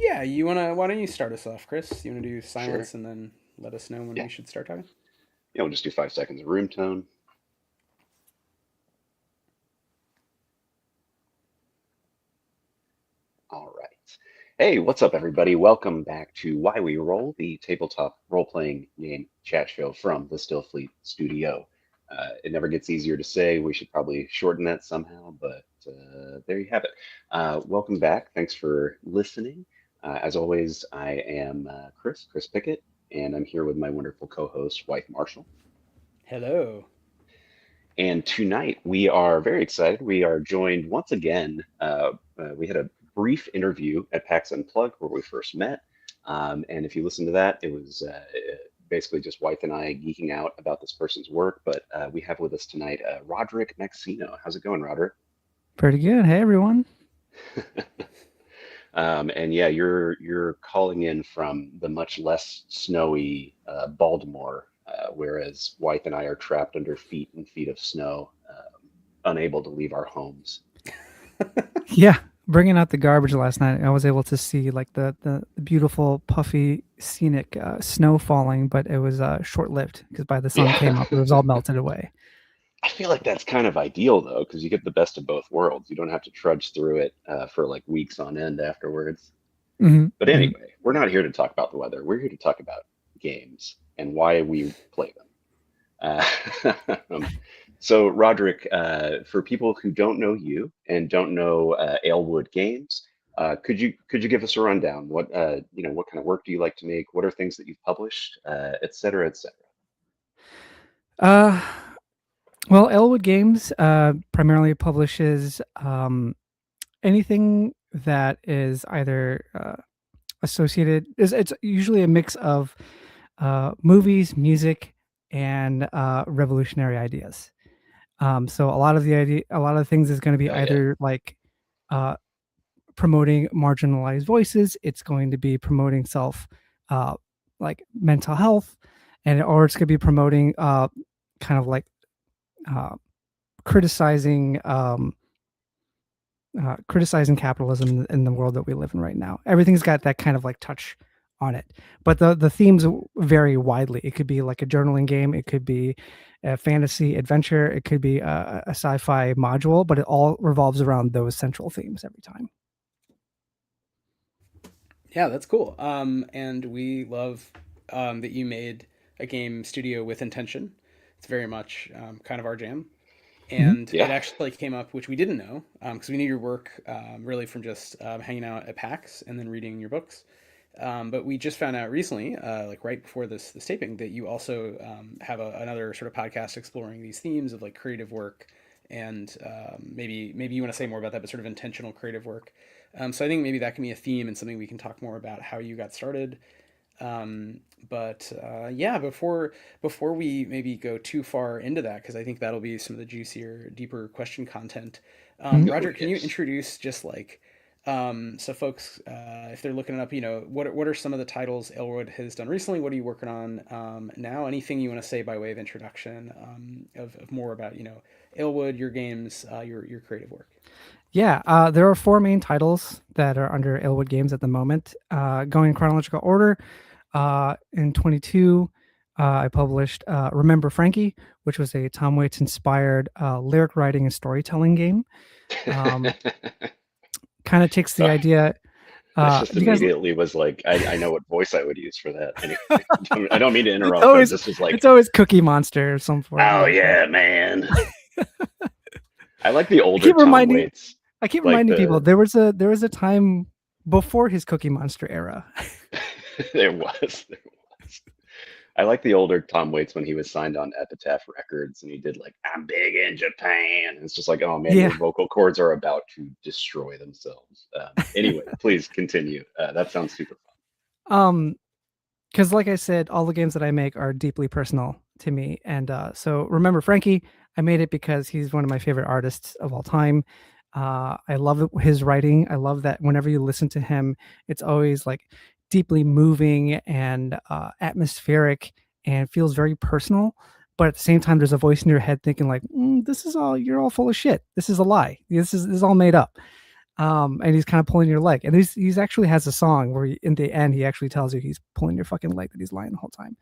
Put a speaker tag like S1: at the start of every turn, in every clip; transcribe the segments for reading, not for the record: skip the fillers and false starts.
S1: Yeah, why don't you start us off, Chris? You wanna do
S2: Sure.
S1: silence and then let us know when
S2: Yeah.
S1: we should start talking?
S2: Yeah, we'll just do 5 seconds of room tone. All right. Hey, what's up, everybody? Welcome back to Why We Roll, the tabletop role-playing game chat show from the Stillfleet studio. It never gets easier to say. We should probably shorten that somehow, but there you have it. Welcome back. Thanks for listening. As always, I am Chris Pickett, and I'm here with my wonderful co-host, Wythe Marschall.
S1: Hello.
S2: And tonight we are very excited. We are joined once again. We had a brief interview at PAX Unplugged where we first met. And if you listen to that, it was basically just Wythe and I geeking out about this person's work. But we have with us tonight Rhodrick Magsino. How's it going, Rhodrick?
S3: Pretty good. Hey, everyone.
S2: And yeah, you're calling in from the much less snowy Baltimore, whereas Wythe and I are trapped under feet and feet of snow, unable to leave our homes.
S3: Yeah, bringing out the garbage last night, I was able to see like the beautiful, puffy, scenic snow falling, but it was short-lived because by the sun
S2: Yeah,
S3: came up, it was all melted away.
S2: I feel like that's kind of ideal though, because you get the best of both worlds. You don't have to trudge through it for like weeks on end afterwards.
S3: Hmm.
S2: But anyway, we're not here to talk about the weather. We're here to talk about games and why we play them. So, Roderick, for people who don't know you and don't know Alewood Games, could you give us a rundown? What kind of work do you like to make? What are things that you've published, et cetera, et cetera?
S3: Uh, well, Elwood Games primarily publishes anything that is either associated. It's usually a mix of movies, music, and revolutionary ideas. So a lot of things is going to be
S2: Oh yeah.
S3: either like uh, promoting marginalized voices. It's going to be promoting uh, like mental health, or it's going to be promoting kind of like uh, criticizing criticizing capitalism in the world that we live in right now. Everything's got that kind of like touch on it, but the themes vary widely. It could be like a journaling game, it could be a fantasy adventure, it could be a sci-fi module, but it all revolves around those central themes every time.
S1: Yeah, that's cool. And we love that you made a game studio with intention. It's very much kind of our jam.
S3: Mhm.
S1: And it
S2: Yeah.
S1: actually came up, which we didn't know, because we knew your work really from just hanging out at PAX and then reading your books. But we just found out recently, like right before this taping, that you also have another sort of podcast exploring these themes of like creative work, and maybe you want to say more about that, but sort of intentional creative work. So I think maybe that can be a theme and something we can talk more about how you got started. Um, but yeah, before we maybe go too far into that, because I think that'll be some of the juicier, deeper question content.
S3: Mhm.
S2: Oh
S1: Roger, can you
S2: yes.
S1: introduce just like so folks, if they're looking it up, what are some of the titles Elwood has done recently? What are you working on now? Anything you want to say by way of introduction of more about Elwood, your games, your creative work?
S3: Yeah, there are four main titles that are under Elwood Games at the moment. Going in chronological order, in 22, I published Remember Frankie, which was a Tom Waits inspired lyric writing and storytelling game. Um, Kind of takes the
S2: Sorry,
S3: idea.
S2: this just
S3: Do you guys?
S2: immediately was like, I know what voice I would use for that. Anyway, I don't mean to
S3: It's
S2: interrupt, but
S3: always
S2: this was like,
S3: it's always Cookie Monster of some form
S2: oh
S3: like that.
S2: yeah, man. I like the
S3: I
S2: older
S3: keep
S2: Tom
S3: reminding
S2: Waits,
S3: I keep
S2: like
S3: reminding people
S2: the
S3: there was a time before his Cookie Monster era.
S2: there was. I like the older Tom Waits when he was signed on Epitaph Records and he did like "I'm big in Japan." It's just like, oh man,
S3: Yeah.
S2: your vocal cords are about to destroy themselves. Anyway, please continue. That sounds super
S3: Um, because like I said, all the games that I make are deeply personal to me. And so remember Frankie, I made it because he's one of my favorite artists of all time. I love his writing. I love that whenever you listen to him, it's always like deeply moving and atmospheric and feels very personal. But at the same time, there's a voice in your head thinking like, "This is all you're all full of shit. This is a lie. This is all made up." And he's kind of pulling your leg. And he's actually has a song where in the end he actually tells you he's pulling your fucking leg, that he's lying the whole time.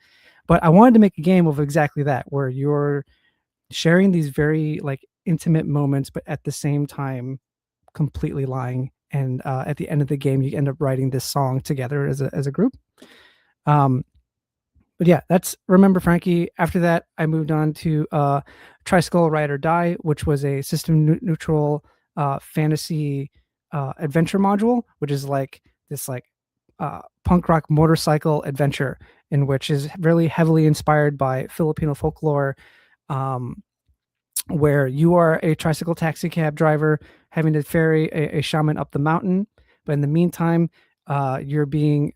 S3: But I wanted to make a game of exactly that, where you're sharing these very like intimate moments, but at the same time completely lying. And at the end of the game, you end up writing this song together as a group. But yeah, that's Remember Frankie. After that, I moved on to Traysikel Ride or Die, which was a system neutral fantasy adventure module, which is like this like punk rock motorcycle adventure, in which is really heavily inspired by Filipino folklore, um, where you are a tricycle taxi cab driver having to ferry a shaman up the mountain. But in the meantime, you're being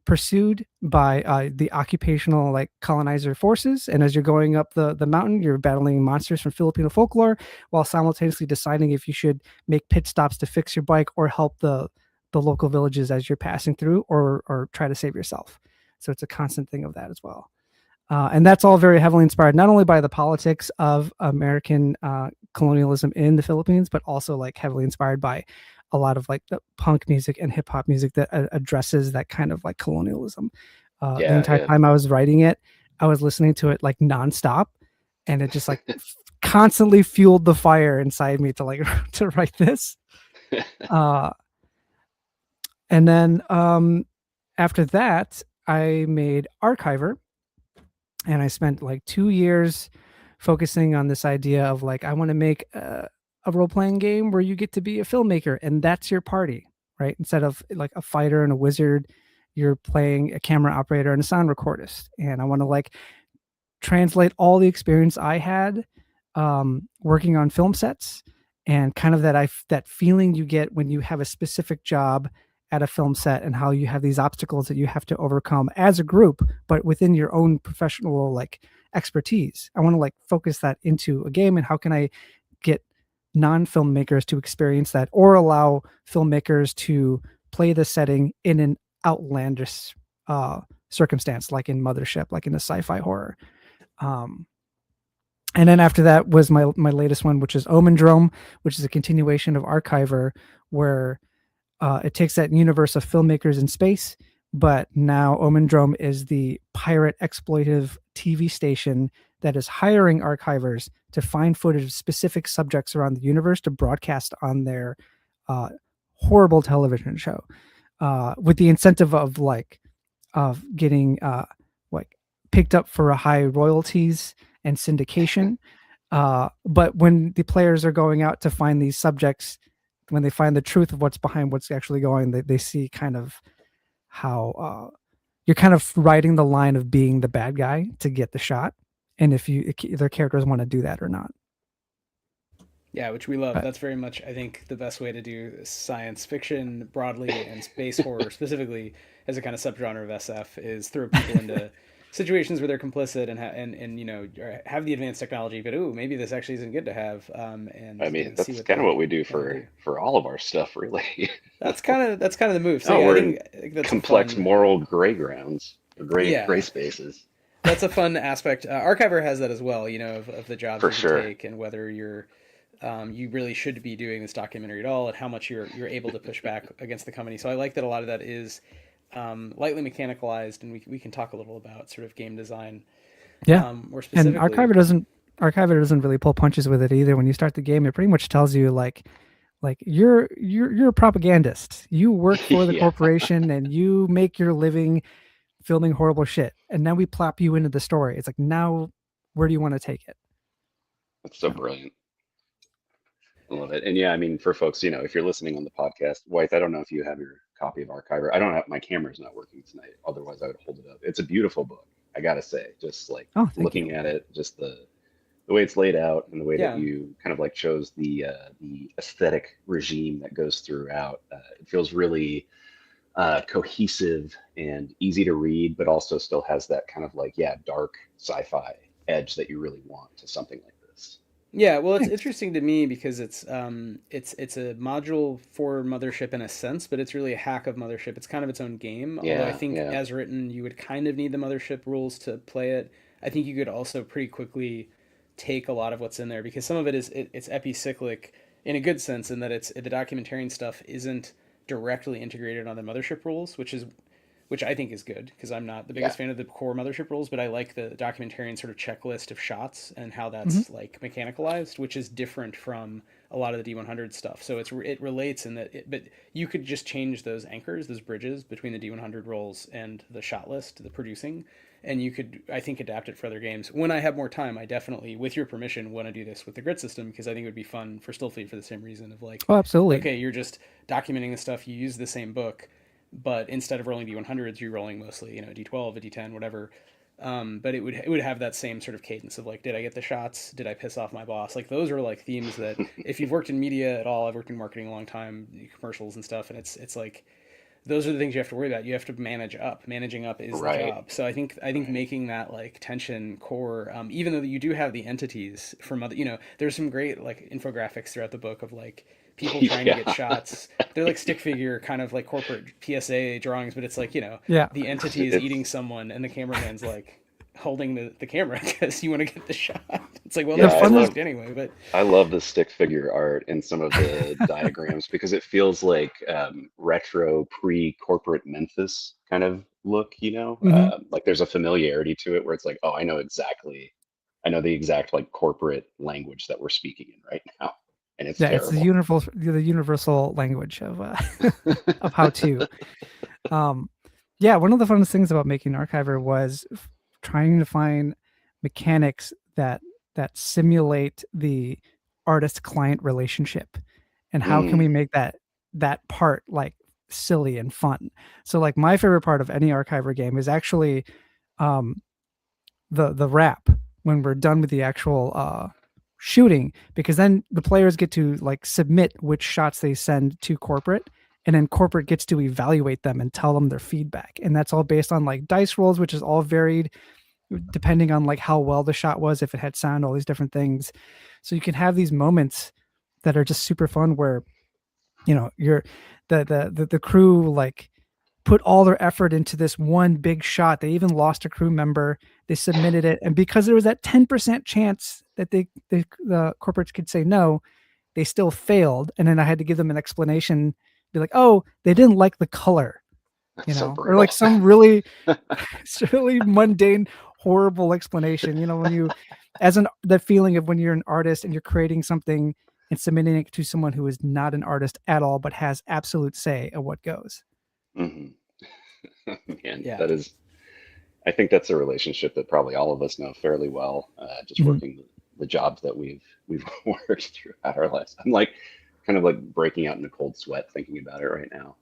S3: pursued by the occupational like colonizer forces. And as you're going up the mountain, you're battling monsters from Filipino folklore while simultaneously deciding if you should make pit stops to fix your bike or help the local villages as you're passing through, or try to save yourself. So it's a constant thing of that as well. And that's all very heavily inspired not only by the politics of American colonialism in the Philippines, but also like heavily inspired by a lot of like the punk music and hip hop music that addresses that kind of like colonialism. The entire time I was writing it, I was listening to it like nonstop, and it just like constantly fueled the fire inside me to like to write this. And then after that, I made ARKYVR. And I spent like 2 years focusing on this idea of like, I want to make a role-playing game where you get to be a filmmaker and that's your party, right? Instead of like a fighter and a wizard, you're playing a camera operator and a sound recordist. And I want to like translate all the experience I had working on film sets, and kind of that feeling you get when you have a specific job at a film set, and how you have these obstacles that you have to overcome as a group, but within your own professional like expertise. I want to like focus that into a game, and how can I get non-filmmakers to experience that, or allow filmmakers to play the setting in an outlandish circumstance, like in Mothership, like in a sci-fi horror. And then after that was my latest one, which is OMENDROME, which is a continuation of ARKYVR, where it takes that universe of filmmakers in space, but now OMENDROME is the pirate exploitive TV station that is hiring archivers to find footage of specific subjects around the universe to broadcast on their horrible television show, with the incentive of getting like picked up for a high royalties and syndication. But when the players are going out to find these subjects, when they find the truth of what's behind what's actually going, they see kind of how you're kind of riding the line of being the bad guy to get the shot, and if their characters want to do that or not.
S1: Yeah, which we love. That's very much, I think, the best way to do science fiction broadly and space horror specifically as a kind of subgenre of SF, is throw people into situations where they're complicit and you know, have the advanced technology, but ooh, maybe this actually isn't good to have. And
S2: I mean,
S1: see
S2: that's kind of what we do
S1: do.
S2: for all of our stuff, really.
S1: That's kind of the move. So
S2: No,
S1: yeah,
S2: we're
S1: I think that's
S2: complex
S1: a fun,
S2: moral gray grounds, or gray
S1: yeah,
S2: spaces.
S1: that's a fun aspect. ARKYVR has that as well, you know, of the jobs
S2: For
S1: you can
S2: sure.
S1: take, and whether you really should be doing this documentary at all, and how much you're able to push back against the company. So I like that a lot of that is lightly mechanicalized, and we can talk a little about sort of game design.
S3: Yeah,
S1: More
S3: and
S1: specifically,
S3: ARKYVR doesn't really pull punches with it either. When you start the game, it pretty much tells you like you're a propagandist. You work for the
S2: Yeah,
S3: corporation and you make your living filming horrible shit. And now we plop you into the story. It's like, now where do you want to take it?
S2: that's so brilliant. I love it. And yeah, I mean, for folks, if you're listening on the podcast, Wythe, I don't know if you have your copy of ARKYVR. I don't have, my camera's not working tonight. Otherwise, I would hold it up. It's a beautiful book, I gotta say. Just like
S3: Oh, thank you.
S2: looking at it, just the way it's laid out, and the way that
S1: yeah,
S2: you kind of like chose the aesthetic regime that goes throughout. It feels really cohesive and easy to read, but also still has that kind of like, yeah, dark sci-fi edge that you really want to something like this.
S1: yeah. Well, it's
S3: Thanks.
S1: interesting to me because it's a module for Mothership in a sense, but it's really a hack of Mothership. It's kind of its own game. Although I
S2: Yeah,
S1: think,
S2: yeah.
S1: as written, you would kind of need the Mothership rules to play it. I think you could also pretty quickly take a lot of what's in there, because some of it is it's epicyclic, in a good sense, in that it's the documentarian stuff isn't directly integrated on the mothership rules, which I think is good because I'm not the
S2: Yeah.
S1: biggest fan of the core mothership rules, but I like the documentarian sort of checklist of shots and how
S3: Hmm.
S1: that's like mechanicalized, which is different from a lot of the D100 stuff. So it relates in that, but you could just change those anchors, those bridges between the D100 rolls and the shot list, the producing, and you could, I think, adapt it for other games. When I have more time, I definitely, with your permission, want to do this with the grid system because I think it would be fun for Stillfleet for the same reason of like,
S3: Oh, absolutely.
S1: okay, you're just documenting the stuff, you use the same book, but instead of rolling D100s, you're rolling mostly, a D12, a D10, whatever. But it would have that same sort of cadence of like, did I get the shots? Did I piss off my boss? Like those are like themes that if you've worked in media at all, I've worked in marketing a long time, commercials and stuff, and it's like those are the things you have to worry about. You have to manage up. Managing up is the
S2: Right.
S1: job. So I think
S2: Right.
S1: making that like tension core, even though you do have the entities from other, there's some great like infographics throughout the book of like people trying to get
S2: Yeah.
S1: shots. They're like stick figure kind of like corporate PSA drawings, but it's like
S3: Yeah.
S1: the entity is eating
S2: It's
S1: someone and the cameraman's like holding the camera because you want to get the shot. It's like, well,
S3: The
S1: they're
S2: yeah.
S1: just
S3: funnest.
S1: fucked anyway. But
S2: I love the stick figure art in some of the diagrams because it feels like retro pre-corporate Memphis kind of look, you know?
S3: Hmm.
S2: Like there's a familiarity to it where it's like, oh, I know the exact like corporate language that we're speaking in right now, and it's
S3: Yeah, it's
S2: terrible.
S3: the universal language of of how to. Um, yeah, one of the funnest things about making Archiver was trying to find mechanics that simulate the artist client relationship, and how can we
S2: Mm,
S3: make that part like silly and fun. So like my favorite part of any Archiver game is actually um, the wrap when we're done with the actual shooting, because then the players get to like submit which shots they send to corporate, and then corporate gets to evaluate them and tell them their feedback, and that's all based on like dice rolls, which is all varied depending on like how well the shot was, if it had sound, all these different things. So you can have these moments that are just super fun where you're the crew like put all their effort into this one big shot. They even lost a crew member. They submitted it, and because there was that 10% chance that the corporates could say no, they still failed. And then I had to give them an explanation, be like, "Oh, they didn't like the color,"
S2: that's so
S3: or like
S2: brutal.
S3: some really, really mundane, horrible explanation. When you, the feeling of when you're an artist and you're creating something and submitting it to someone who is not an artist at all, but has absolute say of what goes.
S2: Hmm. Man,
S1: yeah,
S2: that is. I think that's a relationship that probably all of us know fairly well, just
S3: Mhm.
S2: working the jobs that we've worked throughout our lives. I'm like kind of like breaking out in a cold sweat thinking about it right now.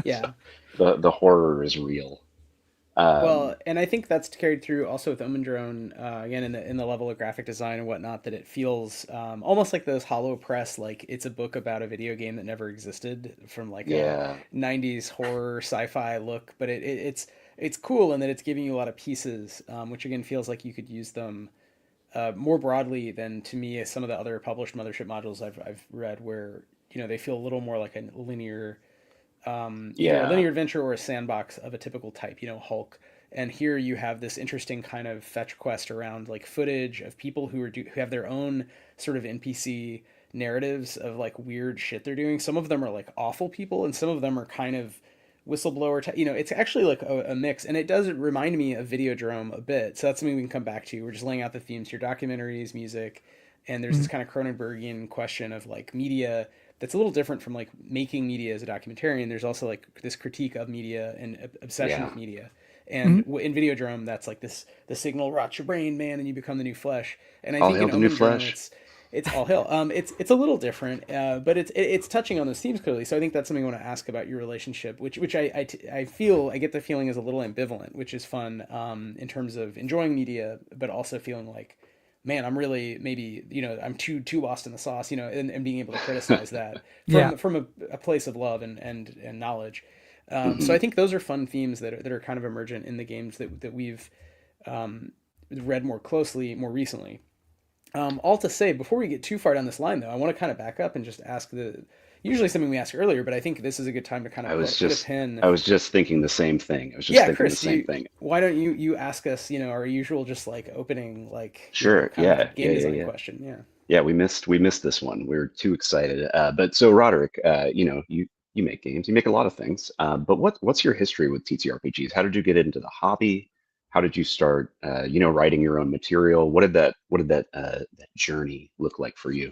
S2: So
S1: yeah.
S2: the horror is real. Um,
S1: Well, and I think that's carried through also with Omendrone, again in the level of graphic design and whatnot, that it feels almost like those hollow press, like it's a book about a video game that never existed from like a
S2: yeah,
S1: '90s horror sci-fi look. But it's cool in that it's giving you a lot of pieces, which again feels like you could use them more broadly than to me some of the other published Mothership modules I've read, where they feel a little more like a linear either a
S2: yeah,
S1: linear adventure or a sandbox of a typical type, Hulk. And here you have this interesting kind of fetch quest around like footage of people who have their own sort of NPC narratives of like weird shit they're doing. Some of them are like awful people, and some of them are kind of whistleblower. It's actually like a mix, and it does remind me of Videodrome a bit. So that's something we can come back to. We're just laying out the themes here: documentaries, music, and there's this
S3: Mhm.
S1: kind of Cronenbergian question of like media that's a little different from like making media as a documentarian. There's also like this critique of media and obsession
S2: yeah.
S1: with media. And
S3: Mhm.
S1: in Videodrome, that's like the signal rots your brain, man, and you become the new flesh. And I
S2: All
S1: think
S2: hail
S1: in
S2: the new
S1: Omendrome,
S2: flesh.
S1: it's all hell. It's a little different, but it's touching on those themes clearly. So I think that's something I want to ask about your relationship, which I feel I get the feeling is a little ambivalent, which is fun in terms of enjoying media, but also feeling like, man, I'm really maybe I'm too lost in the sauce, and being able to criticize that
S3: Yeah.
S1: from a place of love and knowledge. So
S2: Hmm.
S1: I think those are fun themes that are kind of emergent in the games that we've um, read more closely more recently. All to say, before we get too far down this line, though, I want to kind of back up and just ask usually something we ask earlier, but I think this is a good time to kind
S2: I
S1: of
S2: was
S1: put a
S2: just
S1: pin.
S2: I was just thinking the same thing. I was just
S1: Yeah,
S2: thinking the
S1: Chris,
S2: same thing.
S1: why don't you ask us, our usual just like opening, like,
S2: Sure.
S1: kind
S2: Yeah.
S1: of
S2: Yeah.
S1: game
S2: Yeah.
S1: design
S2: Yeah.
S1: question? Yeah.
S2: Yeah, we missed this one. We were too excited. But so Roderick, you make games, you make a lot of things. But what's your history with TTRPGs? How did you get into the hobby? How did you start, writing your own material? What did that journey look like for you?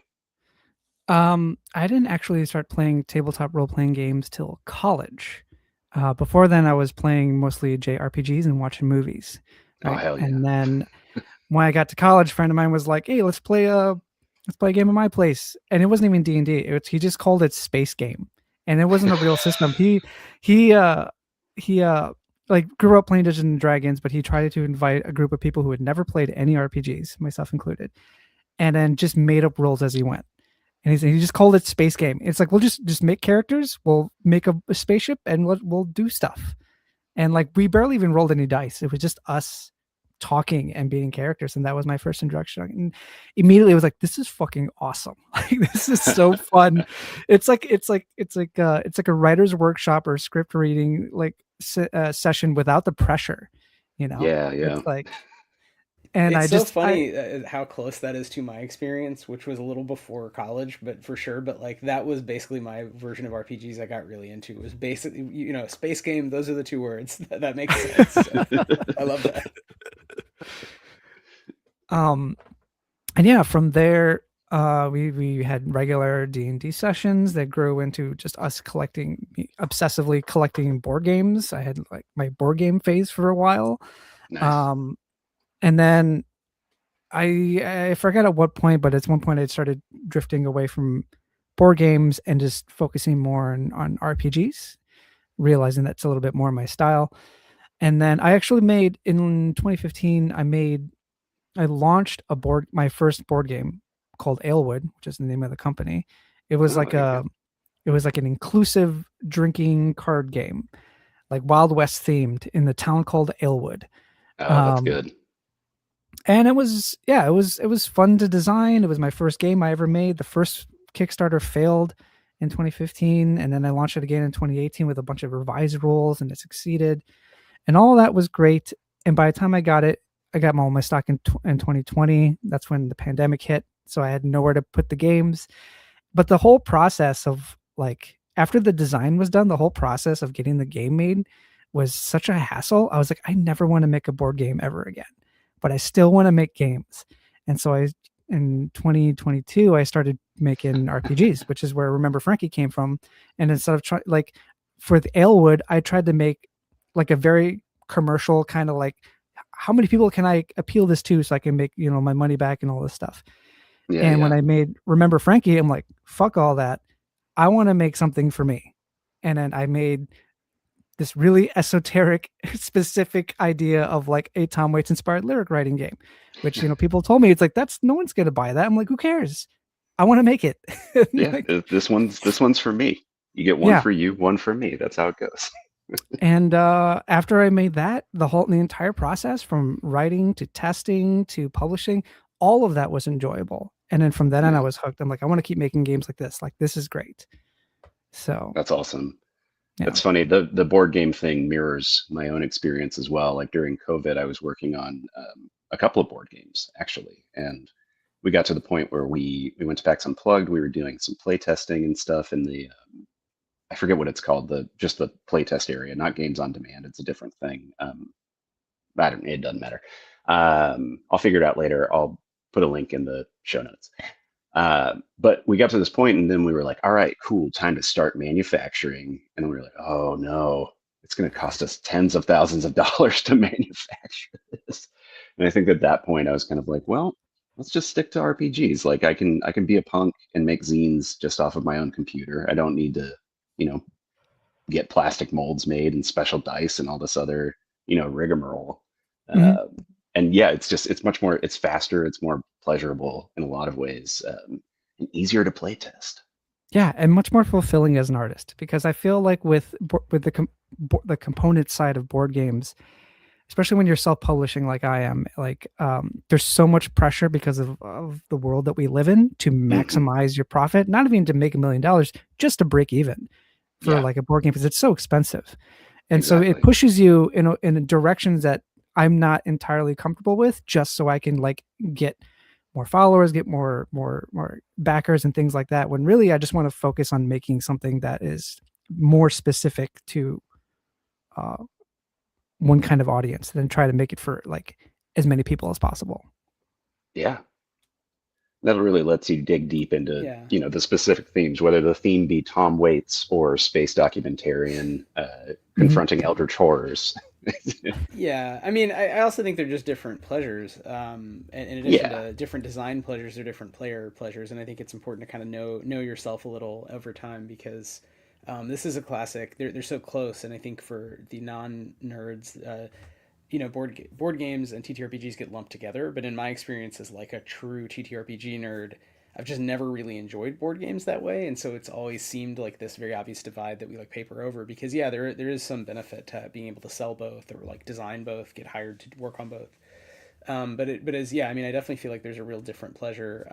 S3: I didn't actually start playing tabletop role-playing games till college. Before then, I was playing mostly JRPGs and watching movies,
S2: Oh,
S3: right?
S2: hell yeah.
S3: And then when I got to college, a friend of mine was like, "Hey, let's play a game at my place," and it wasn't even D&D. He just called it Space Game, and it wasn't a real system. He he like grew up playing Dungeons and Dragons, but he tried to invite a group of people who had never played any RPGs, myself included, and then just made up rules as he went. And he just called it Space Game. It's like, we'll just make characters, we'll make a spaceship, and we'll do stuff. And like, we barely even rolled any dice. It was just us talking and being characters, and that was my first introduction. And immediately, it was like, this is fucking awesome. Like, this is so fun. It's like a writer's workshop or script reading session without the pressure.
S2: Yeah, yeah.
S3: It's like, and
S1: It's
S3: I
S1: so
S3: just I
S1: funny how close that is to my experience, which was a little before college, but for sure. But like that was basically my version of RPGs I got really into. It was basically, space game. Those are the two words that makes sense. So I love that.
S3: um and yeah, from there, we had regular D&D sessions that grew into just us obsessively collecting board games. I had like my board game phase for a while.
S2: Nice.
S3: Um, and then I forget at what point, but at one point I started drifting away from board games and just focusing more on RPGs, realizing that's a little bit more my style. And then I actually made in 2015, I launched my first board game called Alewood, which is the name of the company. It was
S2: Oh,
S3: like
S2: there you go.
S3: an inclusive drinking card game, like Wild West themed, in the town called Alewood.
S2: Oh, that's
S3: Um,
S2: good.
S3: and it was fun to design. It was my first game I ever made. The first Kickstarter failed in 2015, and then I launched it again in 2018 with a bunch of revised rules, and it succeeded. And all of that was great. And by the time I got it, I got all my stock in 2020. That's when the pandemic hit, so I had nowhere to put the games. But the whole process of, like, after the design was done, the whole process of getting the game made was such a hassle. I was like, I never want to make a board game ever again, but I still want to make games. And so in 2022, I started making RPGs, which is where Remember Frankie came from. And instead of for the Alewood, I tried to make like a very commercial kind of like, how many people can I appeal this to so I can make, my money back and all this stuff.
S2: Yeah,
S3: And when
S2: yeah.
S3: I made Remember Frankie, I'm like, fuck all that. I want to make something for me. And then I made this really esoteric, specific idea of like a Tom Waits inspired lyric writing game, which, people told me, it's like, that's, no one's going to buy that. I'm like, who cares? I want to make it.
S2: Yeah,
S3: Like,
S2: this one's for me. You get one
S3: yeah.
S2: for you, one for me. That's how it goes.
S3: And after I made that, the entire process from writing to testing to publishing, all of that was enjoyable. And then from then on, I
S2: Yeah,
S3: was hooked. I'm like, I want to keep making games like this. Like, this is great. So,
S2: that's awesome.
S3: yeah.
S2: That's funny. The board game thing mirrors my own experience as well. Like during COVID, I was working on a couple of board games actually, and we got to the point where we went to PAX Unplugged. We were doing some play testing and stuff in the I forget what it's called, the just the playtest area, not games on demand. It's a different thing. I don't, it doesn't matter. I'll figure it out later. I'll put a link in the show notes. But we got to this point, and then we were like, all right, cool, time to start manufacturing. And then we were like, oh no, it's going to cost us tens of thousands of dollars to manufacture this. And I think at that point, I was kind of like, well, let's just stick to RPGs. Like I can be a punk and make zines just off of my own computer. I don't need to, you know, get plastic molds made and special dice and all this other, rigmarole.
S3: Mhm.
S2: Uh, and yeah, it's much more, it's faster, it's more pleasurable in a lot of ways, and easier to play test.
S3: Yeah, and much more fulfilling as an artist, because I feel like with the component side of board games, especially when you're self-publishing like I am, like, there's so much pressure because of the world that we live in to
S2: Hmm.
S3: maximize your profit, not even to make $1 million, just to break even for
S2: Yeah,
S3: like a board game, because it's so expensive. And so it
S2: exactly.
S3: pushes you in directions that I'm not entirely comfortable with, just so I can like get more followers, get more backers and things like that, when really I just want to focus on making something that is more specific to one kind of audience, than try to make it for like as many people as possible.
S2: Yeah. That really lets you dig deep into,
S1: Yeah.
S2: the specific themes, whether the theme be Tom Waits or space documentarian, confronting eldritch horrors.
S1: Yeah, I mean, I also think they're just different pleasures. In addition
S2: Yeah.
S1: to different design pleasures, they're different player pleasures, and I think it's important to kind of know yourself a little over time because this is a classic. They're so close, and I think for the non nerds, board games and TTRPGs get lumped together. But in my experience as like a true TTRPG nerd, I've just never really enjoyed board games that way, and so it's always seemed like this very obvious divide that we like paper over. Because yeah, there is some benefit to being able to sell both or like design both, get hired to work on both. But as yeah, I mean, I definitely feel like there's a real different pleasure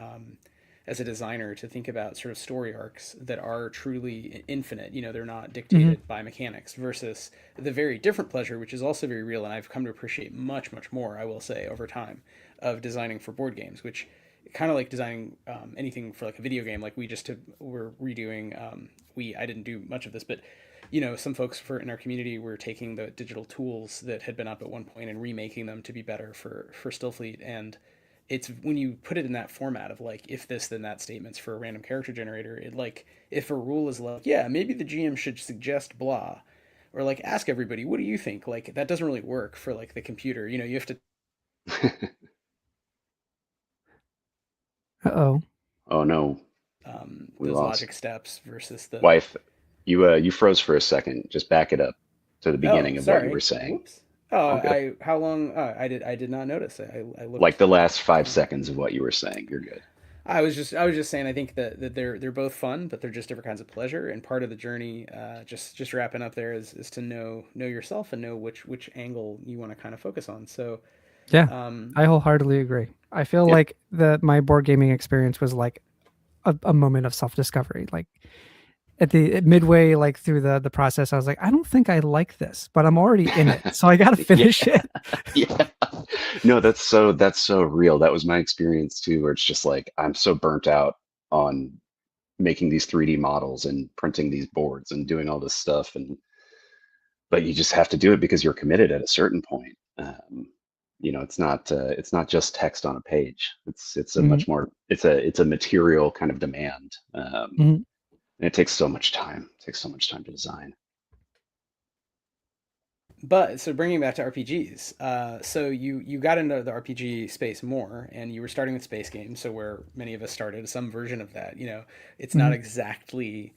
S1: as a designer to think about sort of story arcs that are truly infinite. They're not dictated by mechanics versus the very different pleasure, which is also very real. And I've come to appreciate much, much more, I will say, over time of designing for board games, which kind of like designing anything for like a video game. Like we're redoing, I didn't do much of this, but some folks in our community were taking the digital tools that had been up at one point and remaking them to be better for Stillfleet. And it's when you put it in that format of like if this then that statements for a random character generator, it like if a rule is like, yeah, maybe the GM should suggest blah, or like ask everybody what do you think, like that doesn't really work for like the computer. You have to
S3: Uh-oh.
S2: Oh no, we
S1: those
S2: lost.
S1: logic steps versus the
S2: Wife, you froze for a second. Just back it up to the
S1: oh
S2: beginning of what you
S1: sorry
S2: were saying.
S1: whoops oh
S2: All good.
S1: I how long I did not notice. I
S2: Like
S1: looked.
S2: the last 5 seconds of what you were saying. You're good.
S1: I was just saying I think that they're both fun, but they're just different kinds of pleasure. And part of the journey, just wrapping up there, is to know yourself and know which angle you want to kind of focus on. So,
S3: Yeah,
S1: um,
S3: I wholeheartedly agree. I feel
S2: Yeah.
S3: like my board gaming experience was like a moment of self-discovery. Like at midway, like through the process, I was like, I don't think I like this, but I'm already in it, so I got to
S2: Yeah.
S3: finish it.
S2: Yeah. No, that's so real. That was my experience too, where it's just like I'm so burnt out on making these 3D models and printing these boards and doing all this stuff, but you just have to do it because you're committed at a certain point. It's not just text on a page. It's a
S3: Mhm.
S2: much more it's a material kind of demand.
S3: Mhm.
S2: And it takes so much time. It takes so much time to design.
S1: but so bringing back to RPGs, so you got into the RPG space more, and you were starting with space games, so where many of us started, some version of that. It's not
S3: Mhm.
S1: exactly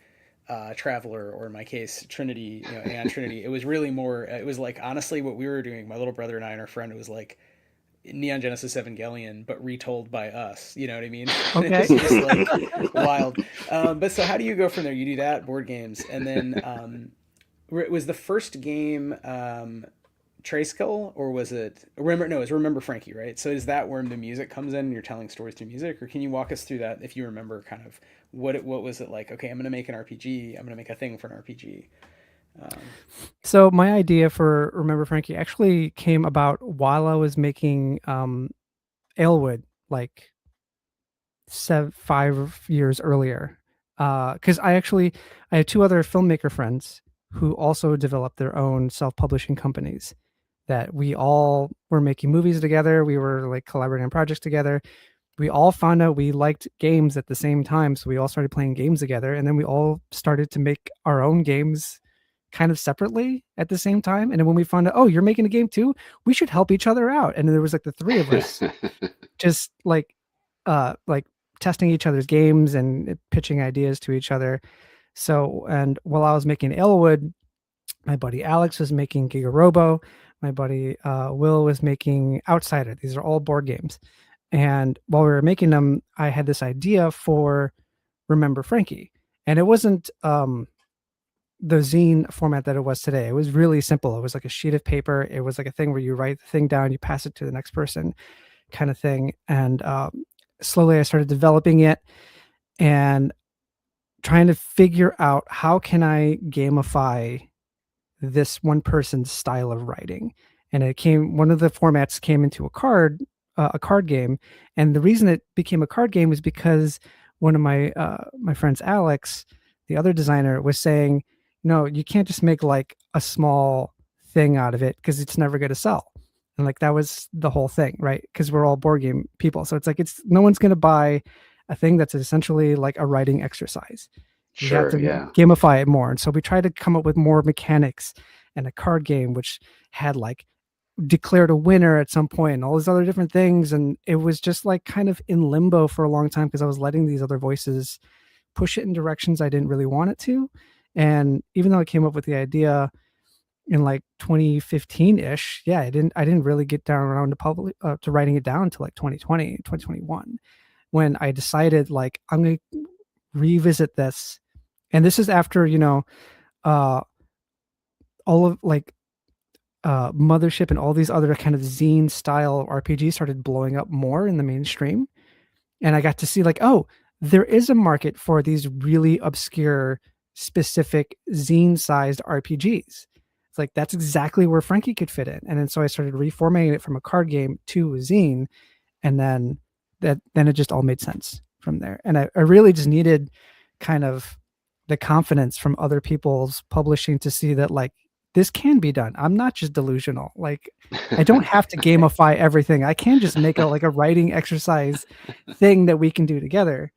S1: Traveler, or in my case Trinity, Aeon Trinity. It was really more. It was like honestly what we were doing. My little brother and I and our friend. It was like Neon Genesis Evangelion, but retold by us. You know what I mean? It
S3: Okay.
S1: was just like wild. But so how do you go from there? You do that board games, and then was the first game Traysikel, or was it remember? No, it was Remember Frankie, right? So is that where the music comes in and you're telling stories through music, or can you walk us through that if you remember kind of what was it like? Okay, I'm gonna make an RPG. I'm gonna make a thing for an RPG. Um,
S3: So my idea for Remember Frankie actually came about while I was making Alewood, like 5 years earlier. Because I had two other filmmaker friends who also developed their own self-publishing companies, that we all were making movies together. We were like collaborating on projects together. We all found out we liked games at the same time, so we all started playing games together, and then we all started to make our own games kind of separately at the same time. And then when we found out, oh, you're making a game too, we should help each other out. And then there was like the three of us just like testing each other's games and pitching ideas to each other. So, and while I was making Elwood, my buddy Alex was making Giga Robo. My buddy Will was making Outsider. These are all board games. And while we were making them, I had this idea for Remember Frankie. And it wasn't the zine format that it was today. It was really simple. It was like a sheet of paper. It was like a thing where you write the thing down, you pass it to the next person, kind of thing. And slowly I started developing it and trying to figure out how can I gamify this one person's style of writing. And one of the formats came into a card a card game, and the reason it became a card game was because one of my friends, Alex, the other designer, was saying, no, you can't just make like a small thing out of it because it's never going to sell. And like that was the whole thing, right? Because we're all board game people, so it's like it's no one's going to buy a thing that's essentially like a writing exercise. You have
S2: Sure,
S3: to
S2: yeah.
S3: gamify it more, and so we tried to come up with more mechanics and a card game which had like declared a winner at some point and all these other different things, and it was just like kind of in limbo for a long time because I was letting these other voices push it in directions I didn't really want it to. And even though I came up with the idea in like 2015-ish, yeah, I didn't really get down around to writing it down until like 2020, 2021, when I decided like I'm going to revisit this. And this is after, uh all of like Mothership and all these other kind of zine style RPGs started blowing up more in the mainstream. And I got to see like, oh, there is a market for these really obscure, specific zine sized RPGs. It's like, that's exactly where Frankie could fit in. And then so I started reformatting it from a card game to a zine. And then it just all made sense from there. And I really just needed kind of the confidence from other people's publishing to see that like this can be done. I'm not just delusional. Like I don't have to gamify everything. I can just make a writing exercise thing that we can do together.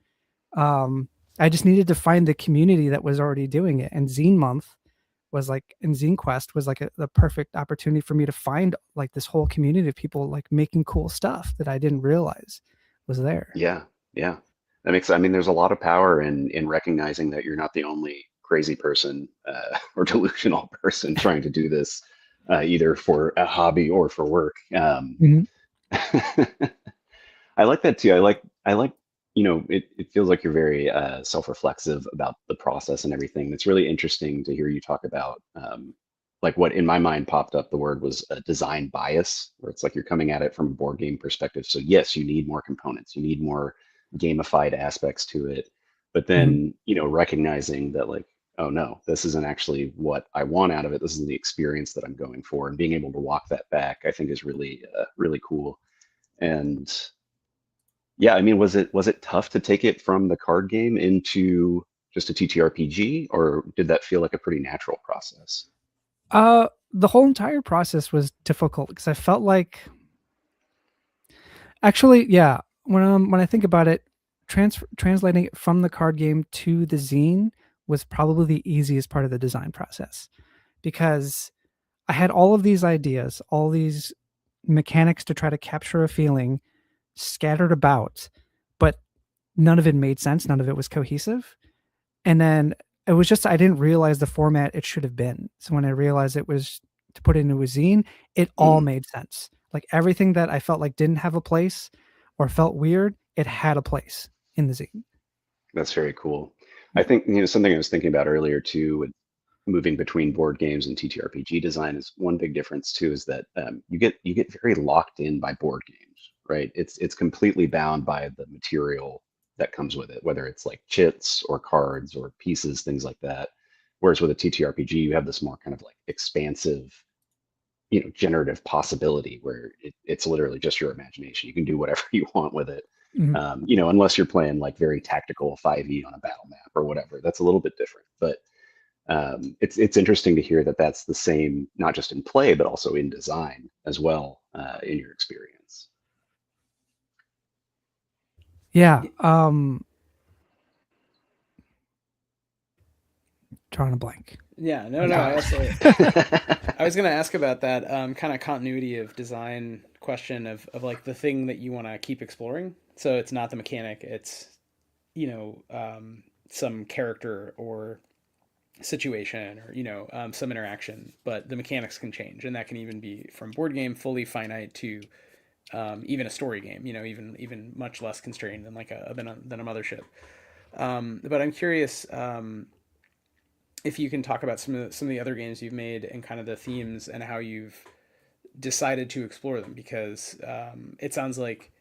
S3: I just needed to find the community that was already doing it. And Zine Month was like, and Zine Quest was like the perfect opportunity for me to find like this whole community of people like making cool stuff that I didn't realize was there.
S2: Yeah, yeah. That makes, I mean, there's a lot of power in recognizing that you're not the only crazy person or delusional person trying to do this, either for a hobby or for work.
S3: Mhm.
S2: I like that too. I like, it feels like you're very self-reflexive about the process and everything. It's really interesting to hear you talk about, like what in my mind popped up, the word was a design bias, where it's like you're coming at it from a board game perspective. So yes, you need more components, you need more gamified aspects to it, but
S3: Mhm.
S2: then, recognizing that like, oh no, this isn't actually what I want out of it. This is the experience that I'm going for, and being able to walk that back, I think is really, really cool. And yeah, I mean, was it tough to take it from the card game into just a TTRPG, or did that feel like a pretty natural process?
S3: The whole entire process was difficult because I felt like actually, yeah, when I think about it, translating it from the card game to the zine was probably the easiest part of the design process because I had all of these ideas, all these mechanics to try to capture a feeling scattered about, but none of it made sense, none of it was cohesive. And then it was just I didn't realize the format it should have been. So when I realized it was to put it into a zine, it all
S2: Mm,
S3: made sense. Like everything that I felt like didn't have a place or felt weird, it had a place in the zine.
S2: that's very cool. I
S3: Yeah.
S2: think, something I was thinking about earlier too, with moving between board games and TTRPG design, is one big difference too, is that you get very locked in by board games, right? It's completely bound by the material that comes with it, whether it's like chits or cards or pieces, things like that. Whereas with a TTRPG, you have this more kind of like expansive, generative possibility where it's literally just your imagination. You can do whatever you want with it.
S3: Mhm.
S2: Unless you're playing like very tactical 5e on a battle map or whatever, that's a little bit different. But it's interesting to hear that that's the same, not just in play, but also in design as well, in your experience.
S3: Yeah. Drawing a blank.
S1: Yeah,
S3: I
S1: no, no.
S3: got
S1: I
S3: it.
S1: also I was gonna ask about that kind of continuity of design question of like the thing that you want to keep exploring. So it's not the mechanic; it's some character or situation or some interaction, but the mechanics can change, and that can even be from board game fully finite to even a story game. Even much less constrained than than a mothership. But I'm curious. If you can talk about some of the other games you've made and kind of the themes and how you've decided to explore them, because it sounds like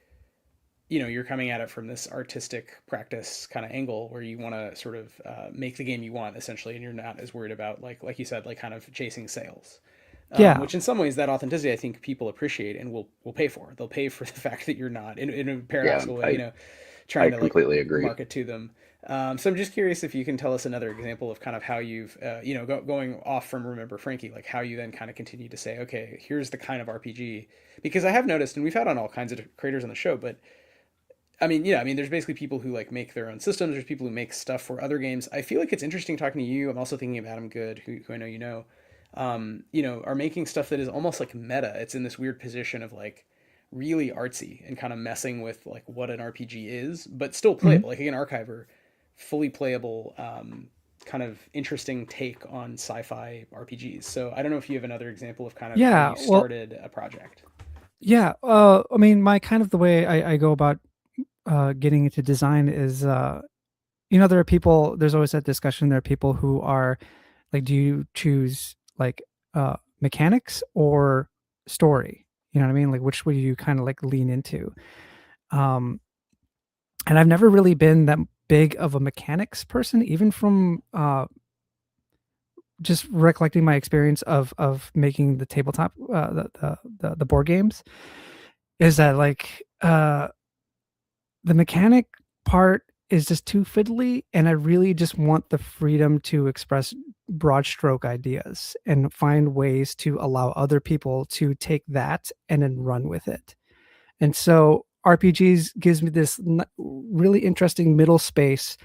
S1: you're coming at it from this artistic practice kind of angle where you want to sort of make the game you want essentially, and you're not as worried about like you said, like kind of chasing sales.
S3: Yeah.
S1: Which in some ways that authenticity I think people appreciate and will pay for. They'll pay for the fact that you're not in a
S2: Yeah,
S1: paradoxical way,
S2: I
S1: trying to like
S2: completely agree.
S1: market to them. So I'm just curious if you can tell us another example of kind of how you've, going off from Remember Frankie, like how you then kind of continue to say, okay, here's the kind of RPG. Because I have noticed, and we've had on all kinds of creators on the show, but there's basically people who like make their own systems. There's people who make stuff for other games. I feel like it's interesting talking to you. I'm also thinking of Adam Good, who I know are making stuff that is almost like meta. It's in this weird position of like really artsy and kind of messing with like what an RPG is, but still playable. Like again, ARKYVR, fully playable, kind of interesting take on sci-fi RPGs. So I don't know if you have another example of kind of how you started a project.
S3: Yeah. I mean, my kind of the way I go about getting into design is, there are people, there's always that discussion. There are people who are like, do you choose like mechanics or story? You know what I mean? Like, which would you kind of like lean into? And I've never really been that big of a mechanics person, even from just recollecting my experience of making the tabletop, the board games, is that like the mechanic part is just too fiddly, and I really just want the freedom to express broad stroke ideas and find ways to allow other people to take that and then run with it. And so RPGs gives me this really interesting middle space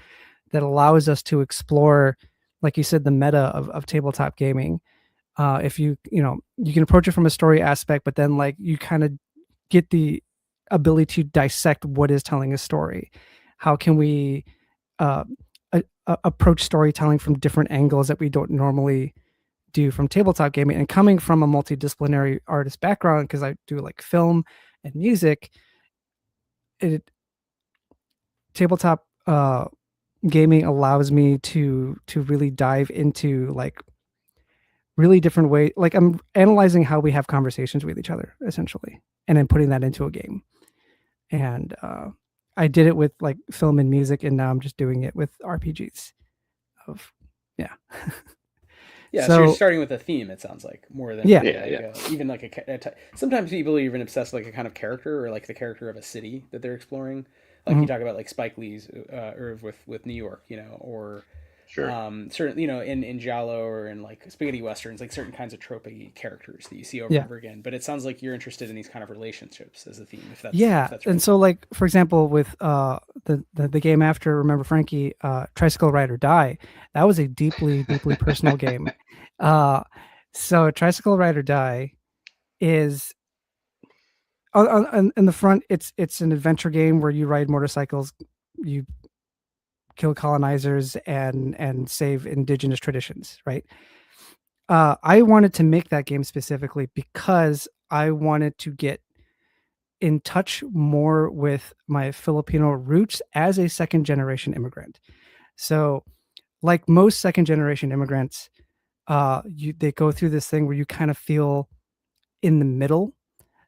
S3: that allows us to explore, like you said, the meta of tabletop gaming. If you can approach it from a story aspect, but then like you kind of get the ability to dissect what is telling a story. How can we approach storytelling from different angles that we don't normally do from tabletop gaming? And coming from a multidisciplinary artist background, because I do like film and music, tabletop gaming allows me to really dive into like really different way. Like I'm analyzing how we have conversations with each other essentially, and then putting that into a game. And I did it with like film and music, and now I'm just doing it with RPGs. Yeah.
S1: So you're starting with a theme. It sounds like more than even like sometimes people are even obsessed with like a kind of character or like the character of a city that they're exploring. Like you talk about like Spike Lee's or with New York, or certain, in Giallo or in like spaghetti westerns, like certain kinds of tropey characters that you see over and over again. But it sounds like you're interested in these kind of relationships as a theme. If that's right.
S3: And so like for example with the game after Remember Frankie, Traysikel Ride or Die, that was a deeply personal game. So Traysikel Ride or Die is in the front. It's an adventure game where you ride motorcycles, you kill colonizers and save indigenous traditions, right? I wanted to make that game specifically because I wanted to get in touch more with my Filipino roots as a second generation immigrant. So like most second generation immigrants, they go through this thing where you kind of feel in the middle.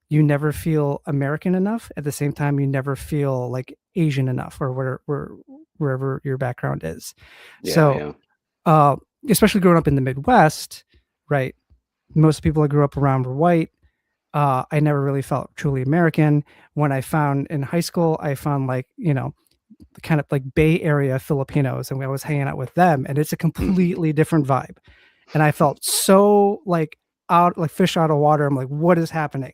S3: You never feel American enough. At the same time, you never feel like Asian enough, or wherever your background is. Especially growing up in the Midwest, right? Most people I grew up around were white. I never really felt truly American. When I found in high school, I found like, kind of like Bay Area Filipinos, and I was hanging out with them, and it's a completely different vibe. And I felt so like fish out of water. I'm like, what is happening?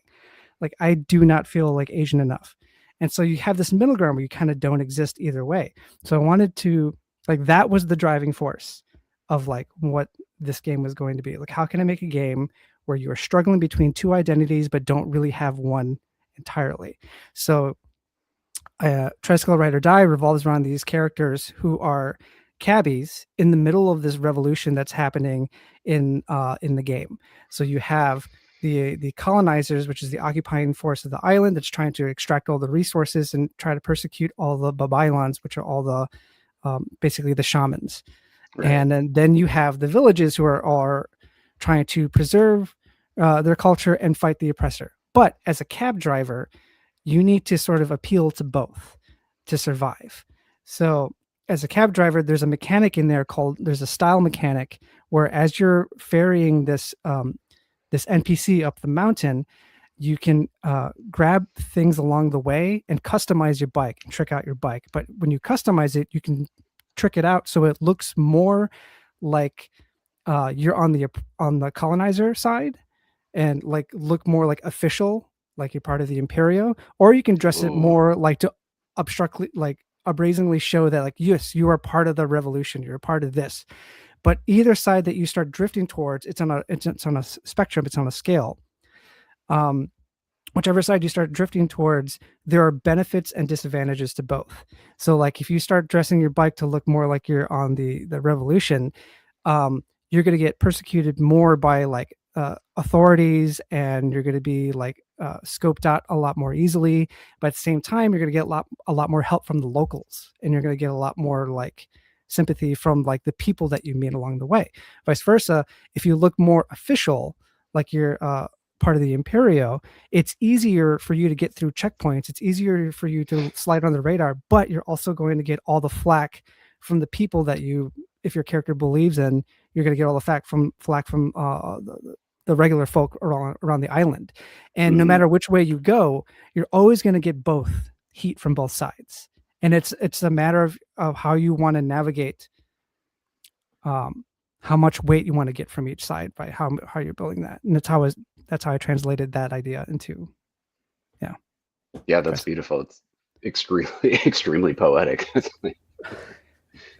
S3: Like, I do not feel like Asian enough. And so you have this middle ground where you kind of don't exist either way. So I wanted to, like, that was the driving force of like what this game was going to be. Like, how can I make a game where you are struggling between two identities, but don't really have one entirely? So Traysikel Ride or Die revolves around these characters who are cabbies in the middle of this revolution that's happening in the game. So you have the colonizers, which is the occupying force of the island that's trying to extract all the resources and try to persecute all the Babaylans, which are all the basically the shamans. Right. And then you have the villages who are trying to preserve their culture and fight the oppressor. But as a cab driver, you need to sort of appeal to both to survive. So as a cab driver, there's a mechanic in there there's a style mechanic where as you're ferrying this this NPC up the mountain, you can grab things along the way and customize your bike and trick out your bike. But when you customize it, you can trick it out so it looks more like you're on the colonizer side, and like look more like official, like you're part of the Imperio, or you can dress it
S2: Ooh.
S3: more like to obstructly, like brazenly show that, like, yes, you are part of the revolution, you're a part of this. But either side that you start drifting towards, it's on a spectrum, it's on a scale. Um, Whichever side you start drifting towards, there are benefits and disadvantages to both. So, like, if you start dressing your bike to look more like you're on the revolution, you're going to get persecuted more by like authorities, and you're going to be like scoped out a lot more easily. But at the same time, you're going to get a lot more help from the locals, and you're going to get a lot more like sympathy from like the people that you meet along the way. Vice versa, if you look more official, like you're part of the Imperio, it's easier for you to get through checkpoints. It's easier for you to slide on the radar, but you're also going to get all the flack from the people that you, if your character believes in, you're going to get all the flack from the regular folk around the island. And no matter which way you go, you're always going to get both heat from both sides. And it's a matter of how you want to navigate how much weight you want to get from each side by how you're building that. And that's how I translated that idea into,
S2: Yeah, that's beautiful. It's extremely extremely poetic. It's like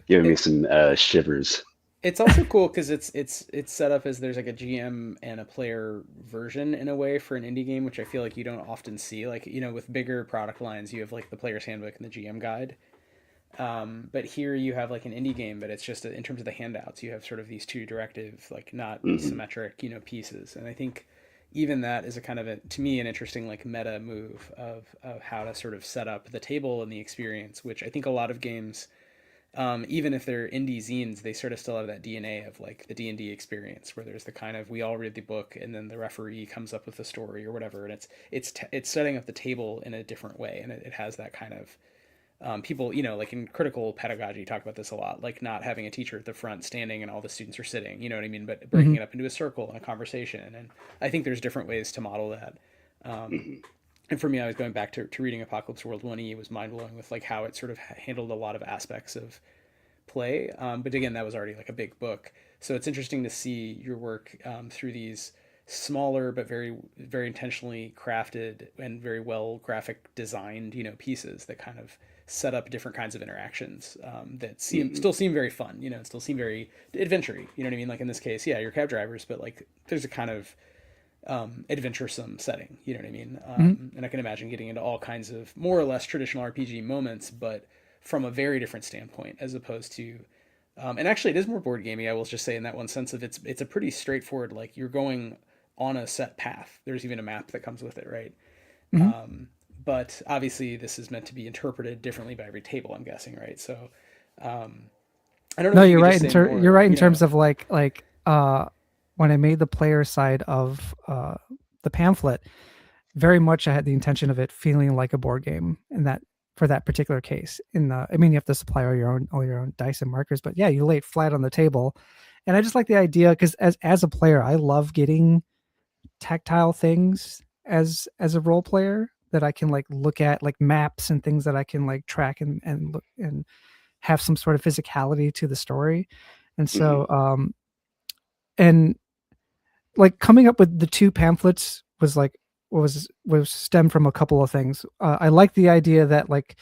S2: giving me some shivers.
S1: It's also cool because it's set up as there's like a GM and a player version in a way for an indie game, which I feel like you don't often see. Like, with bigger product lines, you have like the player's handbook and the GM guide. But here you have like an indie game, but it's just in terms of the handouts, you have sort of these two directive, like not symmetric, pieces. And I think even that is a kind of to me, an interesting like meta move of how to sort of set up the table and the experience, which I think a lot of games, even if they're indie zines, they sort of still have that DNA of like the D&D experience, where there's the kind of, we all read the book and then the referee comes up with the story or whatever, and it's setting up the table in a different way, and it has that kind of people, like in critical pedagogy, talk about this a lot, like not having a teacher at the front standing and all the students are sitting, you know what I mean, but breaking it up into a circle and a conversation. And I think there's different ways to model that. And for me, I was going back to reading Apocalypse World 1E. It was mind-blowing with like how it sort of handled a lot of aspects of play. But again, that was already like a big book. So it's interesting to see your work through these smaller but very, very intentionally crafted and very well graphic designed, pieces that kind of set up different kinds of interactions that still seem very fun, and still seem very adventure-y. You know what I mean? Like in this case, yeah, you're cab drivers, but like there's a kind of adventuresome setting. You know what I mean? And I can imagine getting into all kinds of more or less traditional RPG moments, but from a very different standpoint, as opposed to and actually it is more board gamey, I will just say, in that one sense of it's a pretty straightforward, like you're going on a set path. There's even a map that comes with it, right? But obviously this is meant to be interpreted differently by every table, I'm guessing, right? So I don't know.
S3: No,
S1: if you
S3: you're
S1: could
S3: right.
S1: just say more,
S3: You're right in terms of like when I made the player side of the pamphlet, very much I had the intention of it feeling like a board game, and that for that particular case. I mean, you have to supply all your own dice and markers, but yeah, you lay it flat on the table. And I just like the idea, because as a player, I love getting tactile things as a role player, that I can like look at, like maps and things that I can like track and look and have some sort of physicality to the story. And so and like coming up with the two pamphlets was like was stemmed from a couple of things. I like the idea that like,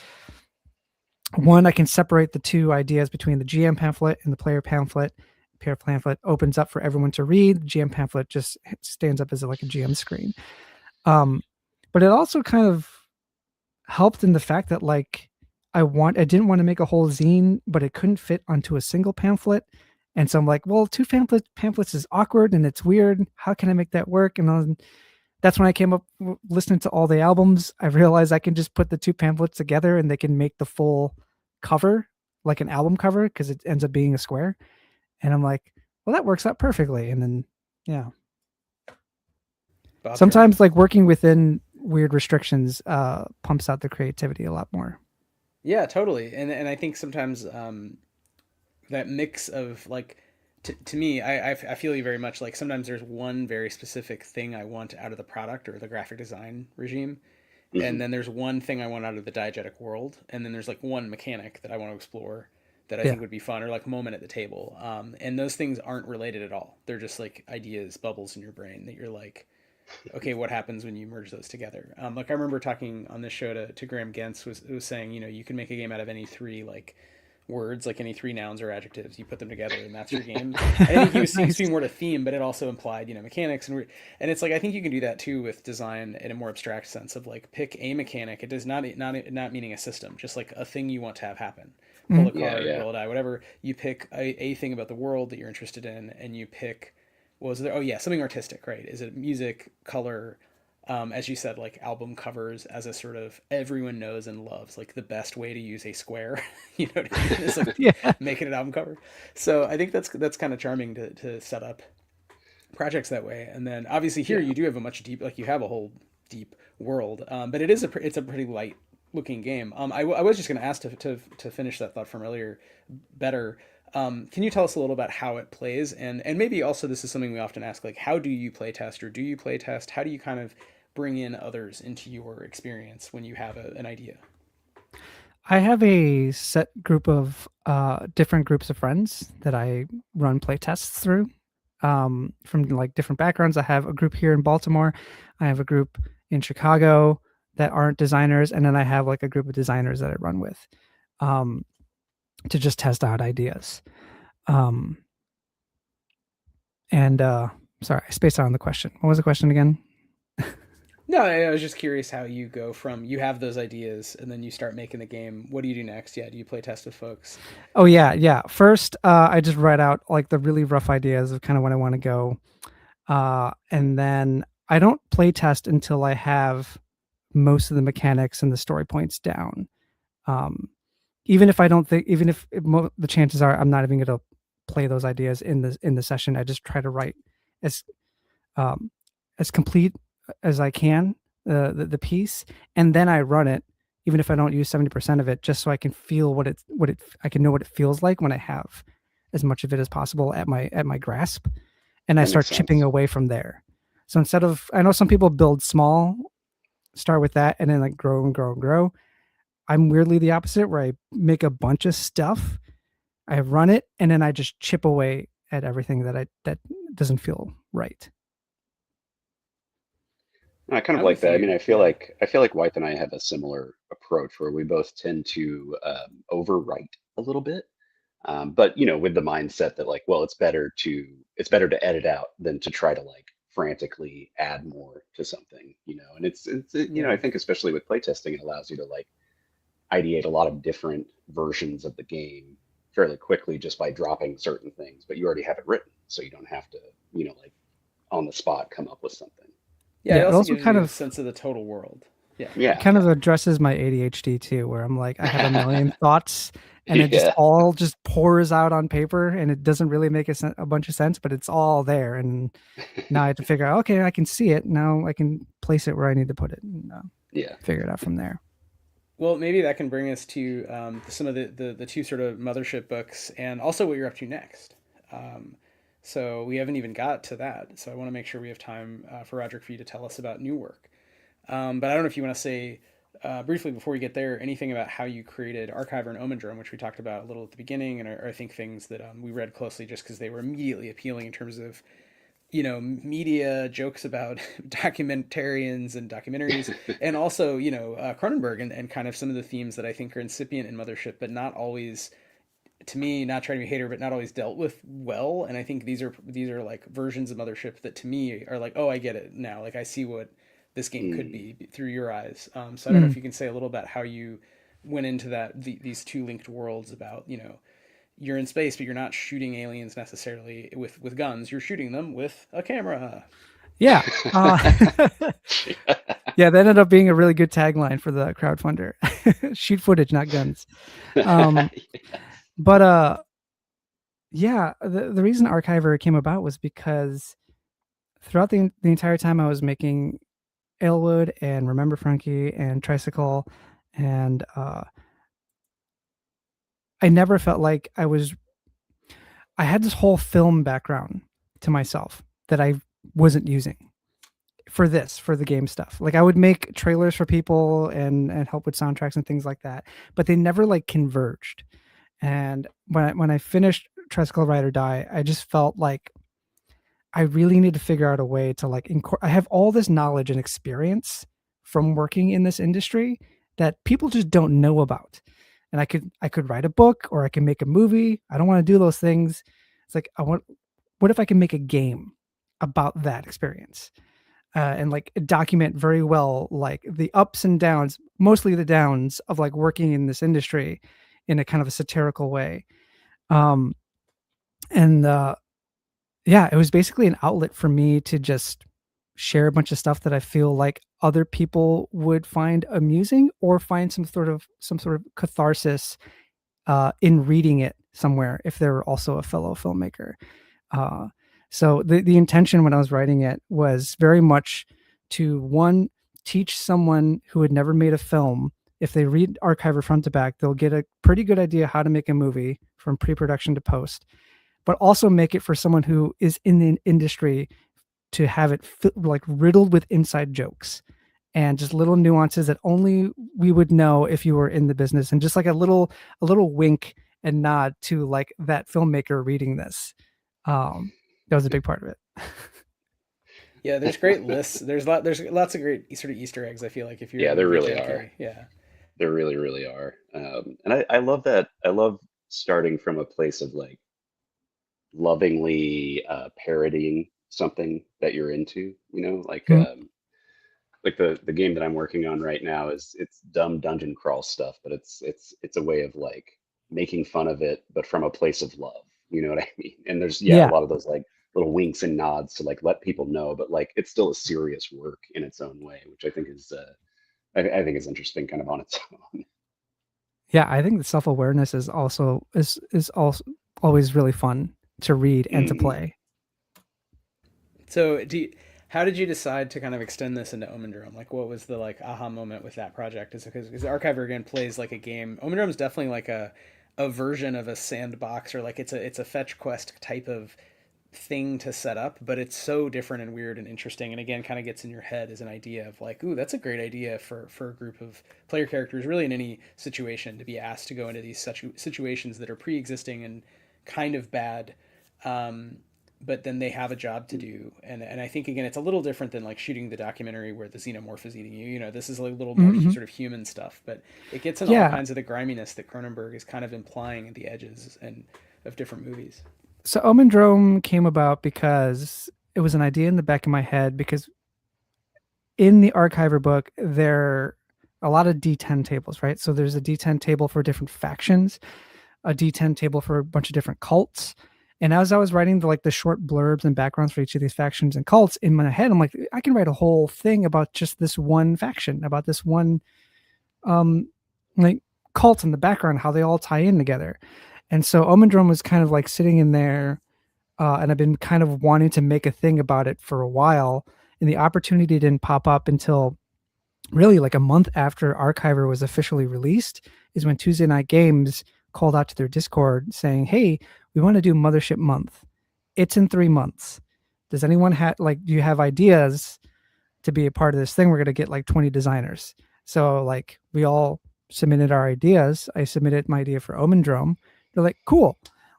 S3: one, I can separate the two ideas between the GM pamphlet and the player pamphlet. Player pamphlet opens up for everyone to read. The GM pamphlet just stands up as like a GM screen. But it also kind of helped in the fact that like I didn't want to make a whole zine, but it couldn't fit onto a single pamphlet. And so I'm like, well, two pamphlets is awkward and it's weird. How can I make that work? And that's when I came up listening to all the albums. I realized I can just put the two pamphlets together and they can make the full cover, like an album cover, because it ends up being a square. And I'm like, well, that works out perfectly. And then, yeah. Sometimes like working within weird restrictions pumps out the creativity a lot more.
S1: Yeah, totally. And I think sometimes that mix of like to me, I feel you very much. Like sometimes there's one very specific thing I want out of the product or the graphic design regime,
S2: Hmm.
S1: and then there's one thing I want out of the diegetic world, and then there's like one mechanic that I want to explore that I
S3: Yeah.
S1: think would be fun, or like moment at the table. And those things aren't related at all. They're just like ideas, bubbles in your brain that you're like, okay, what happens when you merge those together? Like I remember talking on this show to Graham Gens was saying, you can make a game out of any three like words, like any three nouns or adjectives. You put them together, and that's your game. And I think he was
S3: Nice.
S1: speaking more to theme, but it also implied mechanics and it's like I think you can do that too with design in a more abstract sense of like pick a mechanic. It does not meaning a system, just like a thing you want to have happen. Pull
S3: Mhm.
S1: a
S2: Yeah,
S1: card,
S2: yeah.
S1: roll a die, whatever. You pick a thing about the world that you're interested in, and you pick what was there? Oh yeah, something artistic, right? Is it music, color? As you said, like album covers as a sort of everyone knows and loves, like the best way to use a square, you know what I mean? Is like
S3: Yeah.
S1: making an album cover. So I think that's kind of charming to set up projects that way. And then obviously here
S2: Yeah.
S1: you do have a much deep, like you have a whole deep world, but it's a pretty light looking game. I was just going to ask to finish that thought from earlier better. Can you tell us a little about how it plays, and maybe also this is something we often ask, like how do you play test, or do you play test? How do you kind of bring in others into your experience when you have an idea?
S3: I have a set group of different groups of friends that I run play tests through, from like different backgrounds. I have a group here in Baltimore. I have a group in Chicago that aren't designers, and then I have like a group of designers that I run with, um, to just test out ideas. Um, and sorry, I spaced out on the question. What was the question again?
S1: No, I was just curious how you go from you have those ideas and then you start making the game. What do you do next? Yeah, do you play test with folks?
S3: Oh yeah, yeah. First, I just write out like the really rough ideas of kind of what I want to go, and then I don't play test until I have most of the mechanics and the story points down. Um, even if I don't think, even if the chances are I'm not even going to play those ideas in the session, I just try to write as um, as complete as I can, the piece, and then I run it, even if I don't use 70% of it, just so I can feel I can know what it feels like when I have as much of it as possible at my grasp, and I
S2: That makes
S3: start chipping
S2: sense.
S3: away from there. So instead of, I know some people build small, start with that, and then like grow and grow and grow. I'm weirdly the opposite, where I make a bunch of stuff, I run it, and then I just chip away at everything that doesn't feel right.
S2: I kind of
S1: I'm
S2: like
S1: with
S2: that. I mean,
S1: you. Yeah.
S2: I feel like Wythe and I have a similar approach where we both tend to overwrite a little bit, but with the mindset that like, well, it's better to edit out than to try to like frantically add more to something. And I
S1: Yeah.
S2: think especially with playtesting, it allows you to like ideate a lot of different versions of the game fairly quickly just by dropping certain things, but you already have it written, so you don't have to, like on the spot come up with something.
S1: Yeah, it
S3: Yeah, it
S1: also
S3: also
S1: gives
S3: kind
S1: you a
S3: of
S1: sense of the total world. Yeah.
S3: it
S2: Yeah.
S3: kind of addresses my ADHD too, where I'm like, I have a million thoughts, and it just
S2: Yeah.
S3: all just pours out on paper, and it doesn't really make a bunch of sense, but it's all there. And now I have to figure out, okay, I can see it. Now I can place it where I need to put it, and
S2: Yeah.
S3: figure it out from there.
S1: Well, maybe that can bring us to some of the two sort of mothership books, and also what you're up to next. Um, so we haven't even got to that. So I want to make sure we have time for Roderick for you to tell us about new work. But I don't know if you want to say briefly before we get there anything about how you created ARKYVR and OMENDROME, which we talked about a little at the beginning, and I think things that we read closely just because they were immediately appealing in terms of media jokes about documentarians and documentaries, and also Cronenberg and kind of some of the themes that I think are incipient in Mothership, but not always, to me, not trying to be a hater, but not always dealt with well. And I think these are like versions of Mothership that to me are like, oh, I get it now. Like I see what this game could
S2: Mm.
S1: be through your eyes. So I don't know if
S3: Mm.
S1: you can say a little about how you went into these two linked worlds about you're in space, but you're not shooting aliens necessarily with guns. You're shooting them with a camera.
S3: Yeah. Uh, yeah, that ended up being a really good tagline for the crowdfunder. Shoot footage, not guns. Um, but yeah, the reason ARKYVR came about was because throughout the entire time I was making Alewood and Remember Frankie and Traysikel, and I never felt like I was I had this whole film background to myself that I wasn't using for the game stuff. Like I would make trailers for people and help with soundtracks and things like that, but they never like converged. And when I finished Traysikel Ride or Die, I just felt like I really need to figure out a way to like I have all this knowledge and experience from working in this industry that people just don't know about. And I could write a book or I can make a movie. I don't want to do those things. It's like what if I can make a game about that experience? And like document very well like the ups and downs, mostly the downs of like working in this industry in a kind of a satirical way. Um and yeah, it was basically an outlet for me to just share a bunch of stuff that I feel like other people would find amusing or find some sort of catharsis in reading it somewhere if they're also a fellow filmmaker. Uh, so the intention when I was writing it was very much to, one, teach someone who had never made a film. If they read ARKYVR front to back, they'll get a pretty good idea how to make a movie from pre-production to post, but also make it for someone who is in the industry to have it like riddled with inside jokes and just little nuances that only we would know if you were in the business, and just like a little wink and nod to like that filmmaker reading this. That was a big part of it.
S1: Yeah, there's great lists. There's lots of great sort of Easter eggs. I feel like if you're
S2: Yeah, there really
S1: JK,
S2: are.
S1: yeah.
S2: There really, really are. And I love that. I love starting from a place of like lovingly parodying something that you're into, you know, like the game that I'm working on right now it's dumb dungeon crawl stuff, but it's a way of like making fun of it, but from a place of love. You know what I mean? And there's a
S3: Yeah,
S2: lot of those like little winks and nods to like let people know, but like it's still a serious work in its own way, which I think is I think is interesting kind of on its own.
S3: yeah. I think the self-awareness is also always really fun to read and to
S2: Mhm.
S3: play.
S1: So how did you decide to kind of extend this into OMENDROME? Like, what was the like aha moment with that project? Is it because ARKYVR again plays like a game? OMENDROME is definitely like a version of a sandbox, or like it's a fetch quest type of thing to set up, but it's so different and weird and interesting, and again kind of gets in your head as an idea of like, ooh, that's a great idea for a group of player characters really in any situation, to be asked to go into these such situations that are pre-existing and kind of bad, but then they have a job to do. And I think again it's a little different than like shooting the documentary where the xenomorph is eating you. You know, this is a little more
S3: Mm-hmm.
S1: sort of human stuff, but it gets in all
S3: Yeah.
S1: kinds of the griminess that Cronenberg is kind of implying at the edges and of different movies.
S3: So Omendrome came about because it was an idea in the back of my head, because in the ARKYVR book, there are a lot of D10 tables, right? So there's a D10 table for different factions, a D10 table for a bunch of different cults. And as I was writing the short blurbs and backgrounds for each of these factions and cults in my head, I'm like, I can write a whole thing about just this one faction, about this one um like cult in the background, how they all tie in together. And so Omendrome was kind of like sitting in there, and I've been kind of wanting to make a thing about it for a while. And the opportunity didn't pop up until really like a month after ARKYVR was officially released, is when Tuesday Night Games called out to their Discord saying, "Hey, we want to do Mothership Month. It's in 3 months. Does anyone have do you have ideas to be a part of this thing? We're going to get like 20 designers." So like we all submitted our ideas. I submitted my idea for Omendrome. They're like, "Cool,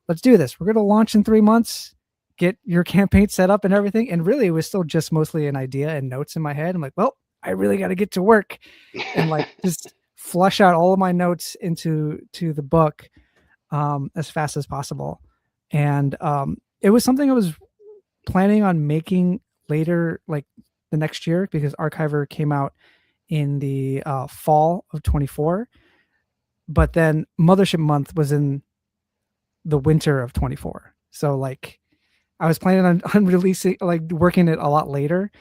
S3: let's do this. We're going to launch in 3 months. Get your campaign set up and everything." And really, it was still just mostly an idea and notes in my head. I'm like, well, I really got to get to work and like just flush out all of my notes into the book as fast as possible. And it was something I was planning on making later, like the next year, because ARKYVR came out in the fall of 24, but then Mothership Month was in the winter of 24. So like I was planning on releasing, like working it a lot later,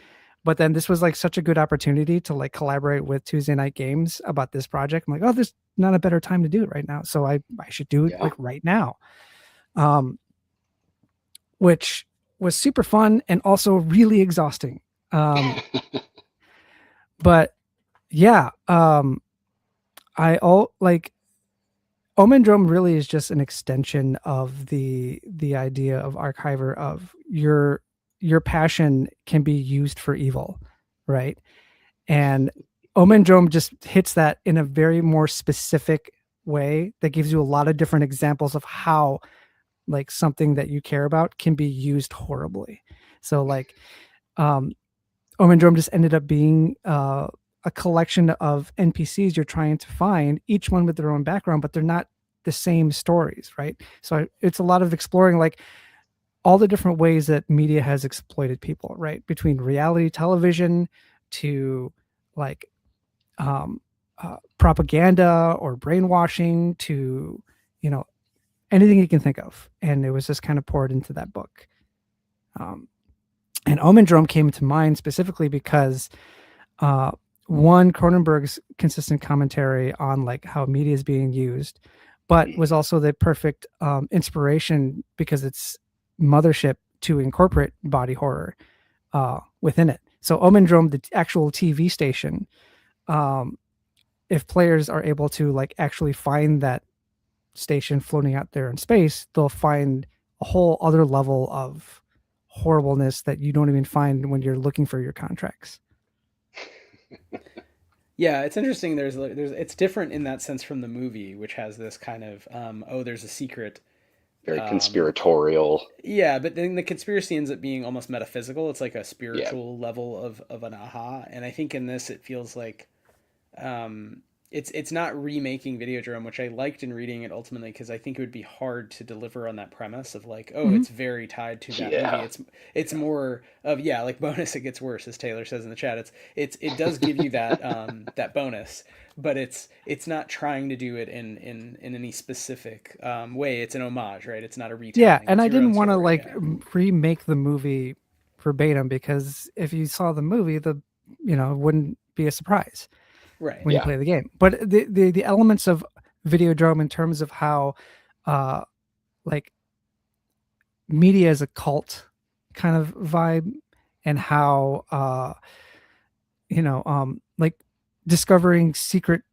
S3: but then this was like such a good opportunity to like collaborate with Tuesday Night Games about this project. I'm like, oh, there's not a better time to do it right now. So I should do it
S2: Yeah.
S3: like right now. Which was super fun and also really exhausting. But yeah, I all like Omendrome really is just an extension of the idea of ARKYVR, of your passion can be used for evil, right? And Omendrome just hits that in a very more specific way that gives you a lot of different examples of how like something that you care about can be used horribly. So like Omendrome just ended up being a collection of NPCs you're trying to find, each one with their own background, but they're not the same stories, right? So it's a lot of exploring like all the different ways that media has exploited people, right? Between reality television to like propaganda or brainwashing to, you know, anything you can think of. And it was just kind of poured into that book. And Omendrome came to mind specifically because one, Cronenberg's consistent commentary on like how media is being used, but was also the perfect inspiration because it's mothership to incorporate body horror within it. So Omendrome, the actual TV station, if players are able to like actually find that station floating out there in space, they'll find a whole other level of horribleness that you don't even find when you're looking for your contracts.
S1: Yeah, it's interesting. There's it's different in that sense from the movie, which has this kind of oh, there's a secret.
S2: Very
S1: Um,
S2: conspiratorial.
S1: yeah, but then the conspiracy ends up being almost metaphysical. It's like a
S2: Yeah.
S1: spiritual level of an aha. And I think in this, it feels like um, it's not remaking Videodrome, which I liked in reading it ultimately because I think it would be hard to deliver on that premise of like, oh,
S3: Mm-hmm.
S1: it's very tied to that movie.
S2: Yeah.
S1: It's
S2: Yeah.
S1: more of yeah, like bonus. It gets worse, as Taylor says in the chat. It does give you that that bonus, but it's not trying to do it in any specific way. It's an homage, right? It's not a
S3: Yeah,
S1: retelling.
S3: and
S1: It's
S3: I
S1: your own
S3: didn't want to
S1: story.
S3: like
S1: Yeah.
S3: remake the movie verbatim because if you saw the movie, it wouldn't be a surprise
S1: Right.
S3: when you
S2: Yeah.
S3: play the game. But the elements of Videodrome in terms of how uh like media as a cult kind of vibe, and how like discovering secret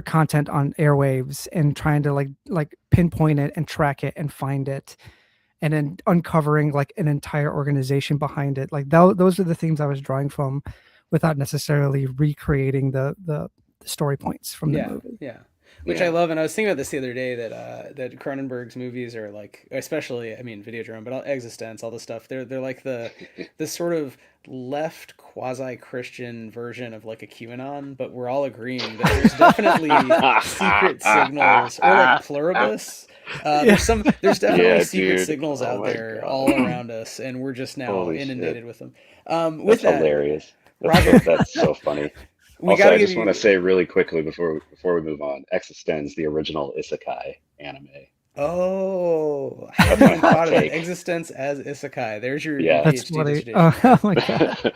S3: content on airwaves and trying to like pinpoint it and track it and find it, and then uncovering like an entire organization behind it. Like those are the themes I was drawing from without necessarily recreating the story points from the
S1: Yeah,
S3: movie.
S1: yeah. Which I
S2: Yeah.
S1: love, and I was thinking about this the other day that that Cronenberg's movies are like, especially I mean, Videodrome, but Existence, all this stuff. They're like the sort of left quasi Christian version of like a QAnon, but we're all agreeing that there's definitely secret signals or like pluribus.
S3: Yeah.
S1: There's definitely
S2: Yeah,
S1: secret
S2: dude.
S1: signals
S2: Oh
S1: out
S2: my
S1: there all
S2: God.
S1: around us, and we're just now
S2: Holy shit.
S1: inundated with them. With
S2: That's
S1: that,
S2: hilarious.
S1: Roger,
S2: That's so funny.
S1: we got
S2: Also,
S1: to
S2: I
S1: give
S2: just want to
S1: you.
S2: say really quickly before we move on, Existenz, the original isekai anime.
S1: Oh, I
S2: That's
S1: hadn't
S2: my
S1: even
S2: hot
S1: thought of that.
S2: take.
S1: Existence as isekai. There's your
S2: Yeah.
S3: That's
S1: PhD
S3: funny.
S1: dissertation.
S3: Oh my god.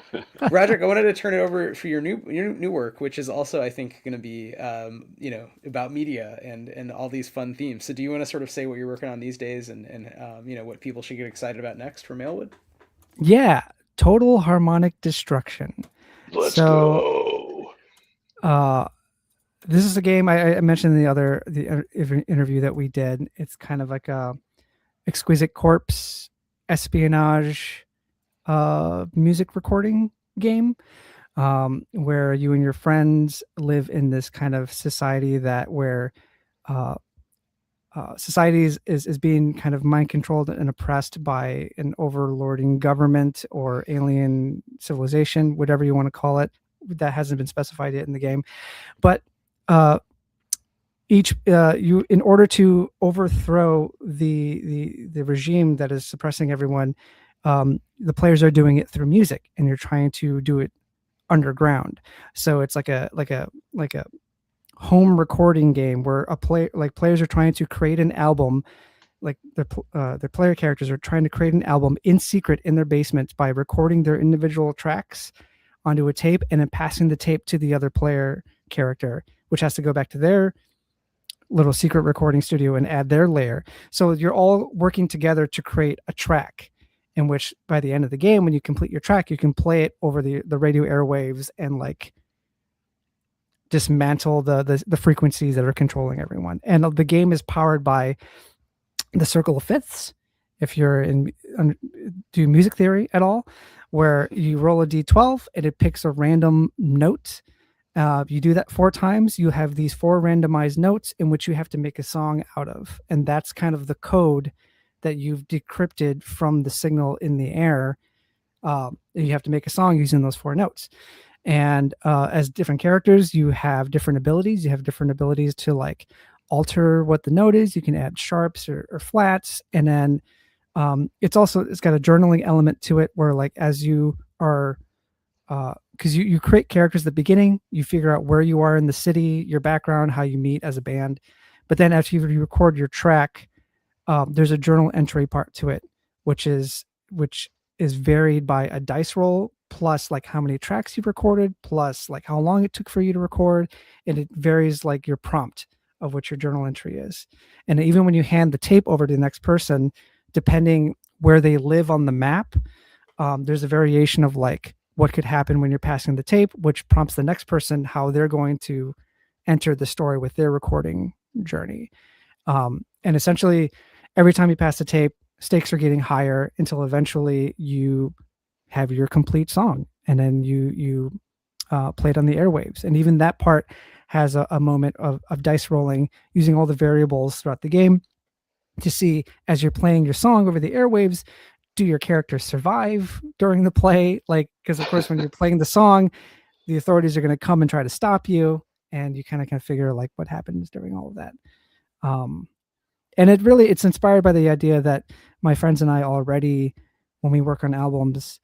S1: Roderick, I wanted to turn it over for your new work, which is also I think going to be about media and all these fun themes. So do you want to sort of say what you're working on these days and what people should get excited about next for Mailwood?
S3: Yeah, total harmonic destruction.
S2: Let's
S3: So
S2: go.
S3: uh this is a game I mentioned in the interview that we did. It's kind of like a exquisite corpse espionage music recording game, where you and your friends live in this kind of society that where uh, society is being kind of mind controlled and oppressed by an overlording government or alien civilization, whatever you want to call it. That hasn't been specified yet in the game, but uh, each you in order to overthrow the regime that is suppressing everyone, the players are doing it through music, and you're trying to do it underground. So it's like a home recording game where players are trying to create an album. Like their player characters are trying to create an album in secret in their basements by recording their individual tracks onto a tape and then passing the tape to the other player character, which has to go back to their little secret recording studio and add their layer. So you're all working together to create a track, in which by the end of the game, when you complete your track, you can play it over the radio airwaves and like dismantle the frequencies that are controlling everyone. And the game is powered by the circle of fifths. If you're do music theory at all, where you roll a d12 and it picks a random note. You do that 4 times, you have these 4 randomized notes in which you have to make a song out of. And that's kind of the code that you've decrypted from the signal in the air. You have to make a song using those 4 notes. And as different characters, you have different abilities. You have different abilities to like alter what the note is. You can add sharps or flats. And then it's got a journaling element to it where like as you are because you create characters at the beginning, you figure out where you are in the city, your background, how you meet as a band. But then after you record your track, there's a journal entry part to it, which is varied by a dice roll plus like how many tracks you've recorded plus like how long it took for you to record, and it varies like your prompt of what your journal entry is. And even when you hand the tape over to the next person, depending where they live on the map, there's a variation of like what could happen when you're passing the tape, which prompts the next person how they're going to enter the story with their recording journey. And essentially, every time you pass the tape, stakes are getting higher until eventually you have your complete song, and then you play it on the airwaves. And even that part has a moment of dice rolling using all the variables throughout the game to see as you're playing your song over the airwaves, do your characters survive during the play? Like, because of course, when you're playing the song, the authorities are going to come and try to stop you, and you kind of figure like what happens during all of that. And it's inspired by the idea that my friends and I already, when we work on albums,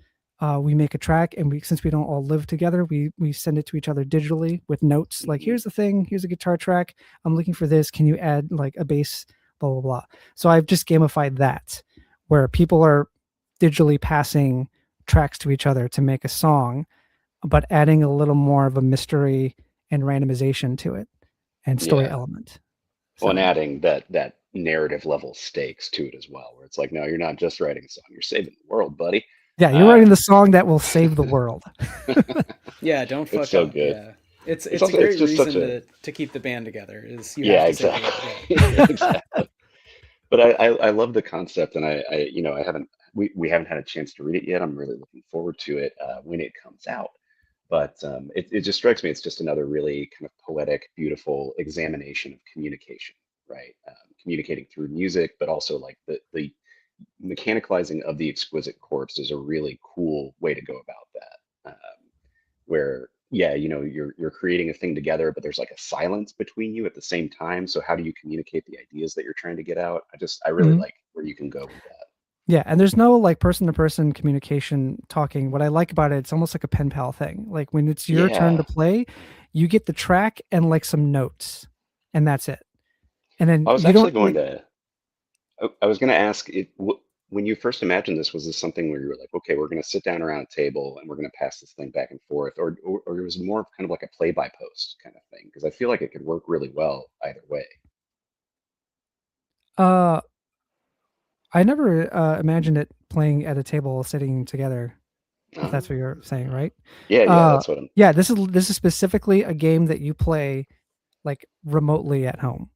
S3: we make a track, and since we don't all live together, we send it to each other digitally with notes. Like, here's the thing, here's a guitar track. I'm looking for this. Can you add like a bass, blah, blah, blah. So I've just gamified that, where people are digitally passing tracks to each other to make a song, but adding a little more of a mystery and randomization to it and story element.
S2: So. Well, and adding that narrative level stakes to it as well, where it's like, no, you're not just writing a song, you're saving the world, buddy.
S3: Yeah, you're writing the song that will save the world.
S1: Yeah, don't fuck
S2: it's so
S1: up.
S2: Good.
S1: Yeah. It's a great reason to keep the band together. Is you have to
S2: exactly. Exactly. But I love the concept, and I haven't we haven't had a chance to read it yet. I'm really looking forward to it when it comes out. But it just strikes me, it's just another really kind of poetic, beautiful examination of communication, right? Communicating through music, but also like the mechanicalizing of the exquisite corpse is a really cool way to go about that. Where you're creating a thing together, but there's like a silence between you at the same time. So how do you communicate the ideas that you're trying to get out? I really like where you can go with that.
S3: Yeah, and there's no like person-to-person communication talking. What I like about it, it's almost like a pen pal thing. Like when it's your turn to play, you get the track and like some notes, and that's it. And then
S2: I was actually going to. I was going to ask it. When you first imagined this, was this something where you were like, okay, we're going to sit down around a table and we're going to pass this thing back and forth, or it was more kind of like a play-by-post kind of thing? Because I feel like it could work really well either way.
S3: I never imagined it playing at a table, sitting together. If that's what you're saying, right?
S2: Yeah, that's what I'm.
S3: Yeah, this is specifically a game that you play like remotely at home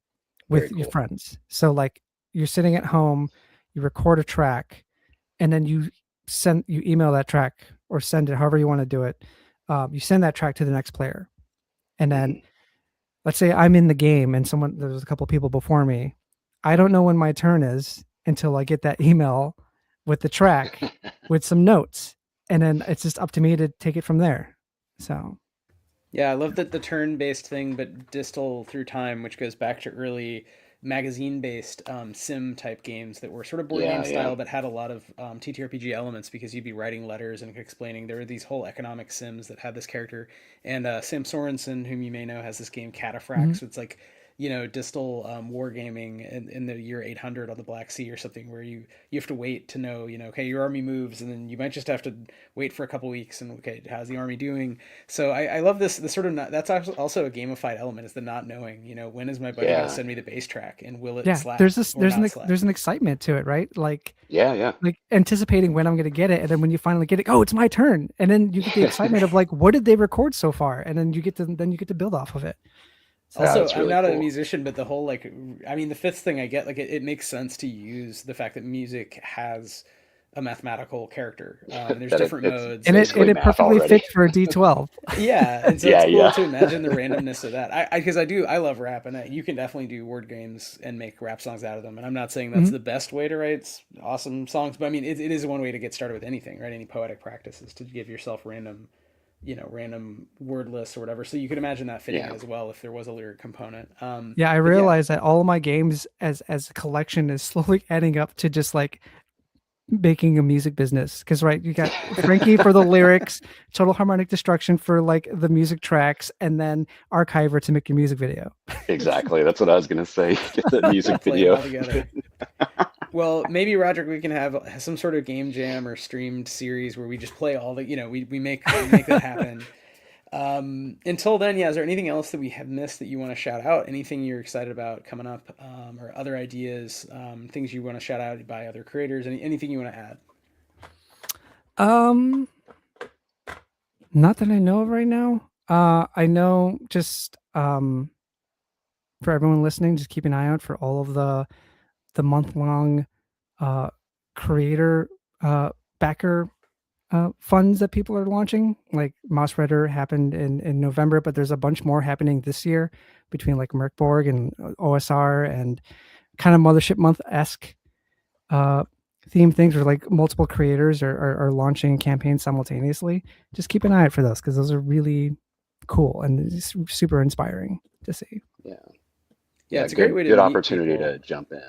S3: with your friends. So like you're sitting at home, you record a track, and then you email that track or send it however you want to do it. You send that track to the next player, and then let's say I'm in the game and there's a couple of people before me. I don't know when my turn is until I get that email with the track with some notes, and then it's just up to me to take it from there. So
S1: yeah, I love that the turn-based thing, but distal through time, which goes back to early magazine-based sim type games that were sort of board game style, but had a lot of TTRPG elements, because you'd be writing letters and explaining. There were these whole economic sims that had this character, and Sam Sorensen, whom you may know, has this game Cataphracts. It's like distal wargaming in the year 800 on the Black Sea or something, where you have to wait to know, okay, your army moves, and then you might just have to wait for a couple weeks and, okay, how's the army doing? So I love this sort of not, that's also a gamified element, is the not knowing, when is my buddy going to
S2: Yeah.
S1: send me the base track, and will it
S3: Yeah,
S1: slap
S3: there's this
S1: or not slap?
S3: there's an excitement to it, right?
S2: Yeah.
S3: Like anticipating when I'm going to get it, and then when you finally get it, oh, it's my turn, and then you get the excitement of like, what did they record so far, and then you get to build off of it.
S2: Yeah,
S1: Also,
S2: that's
S1: I'm
S2: really
S1: not a
S2: cool.
S1: musician, but the whole like, I mean, the fifth thing I get, like, it makes sense to use the fact that music has a mathematical character. There's
S2: That
S1: different
S2: it's
S1: modes,
S3: And
S1: and
S2: basically
S3: it
S2: math
S3: perfectly
S2: already.
S3: fits for a D12.
S1: yeah, and so
S2: Yeah,
S1: it's cool
S2: yeah.
S1: to imagine the randomness of that. Because I love rap, and you can definitely do word games and make rap songs out of them. And I'm not saying that's
S3: Mhm.
S1: the best way to write awesome songs, but I mean, it is one way to get started with anything, right? Any poetic practice is to give yourself random word lists or whatever. So you could imagine that fitting
S2: Yeah.
S1: as well if there was a lyric component.
S3: Yeah, I
S1: But yeah,
S3: realize that all of my games as a collection is slowly adding up to just like making a music business. Because right, you got Frankie for the lyrics, Total Harmonic Destruction for like the music tracks, and then ARKYVR to make your music video.
S2: Exactly. That's what I was gonna say. Get the music
S1: play it
S2: video.
S1: all together. Well, maybe Roderick, we can have some sort of game jam or streamed series where we just play all the, we make that happen. Until then, yeah, is there anything else that we have missed that you want to shout out? Anything you're excited about coming up, or other ideas, things you want to shout out by other creators? Anything you want to add?
S3: Um, Not that I know of right now. I know just for everyone listening, just keep an eye out for all of the month long creator backer funds that people are launching. Like Moss Redder happened in November, but there's a bunch more happening this year between like Merkborg and OSR and kind of Mothership Month esque theme things where like multiple creators are launching campaigns simultaneously. Just keep an eye out for those because those are really cool and super inspiring to see.
S2: Yeah.
S1: Yeah, it's a great way to
S2: good
S1: meet
S2: opportunity
S1: people.
S2: to jump in.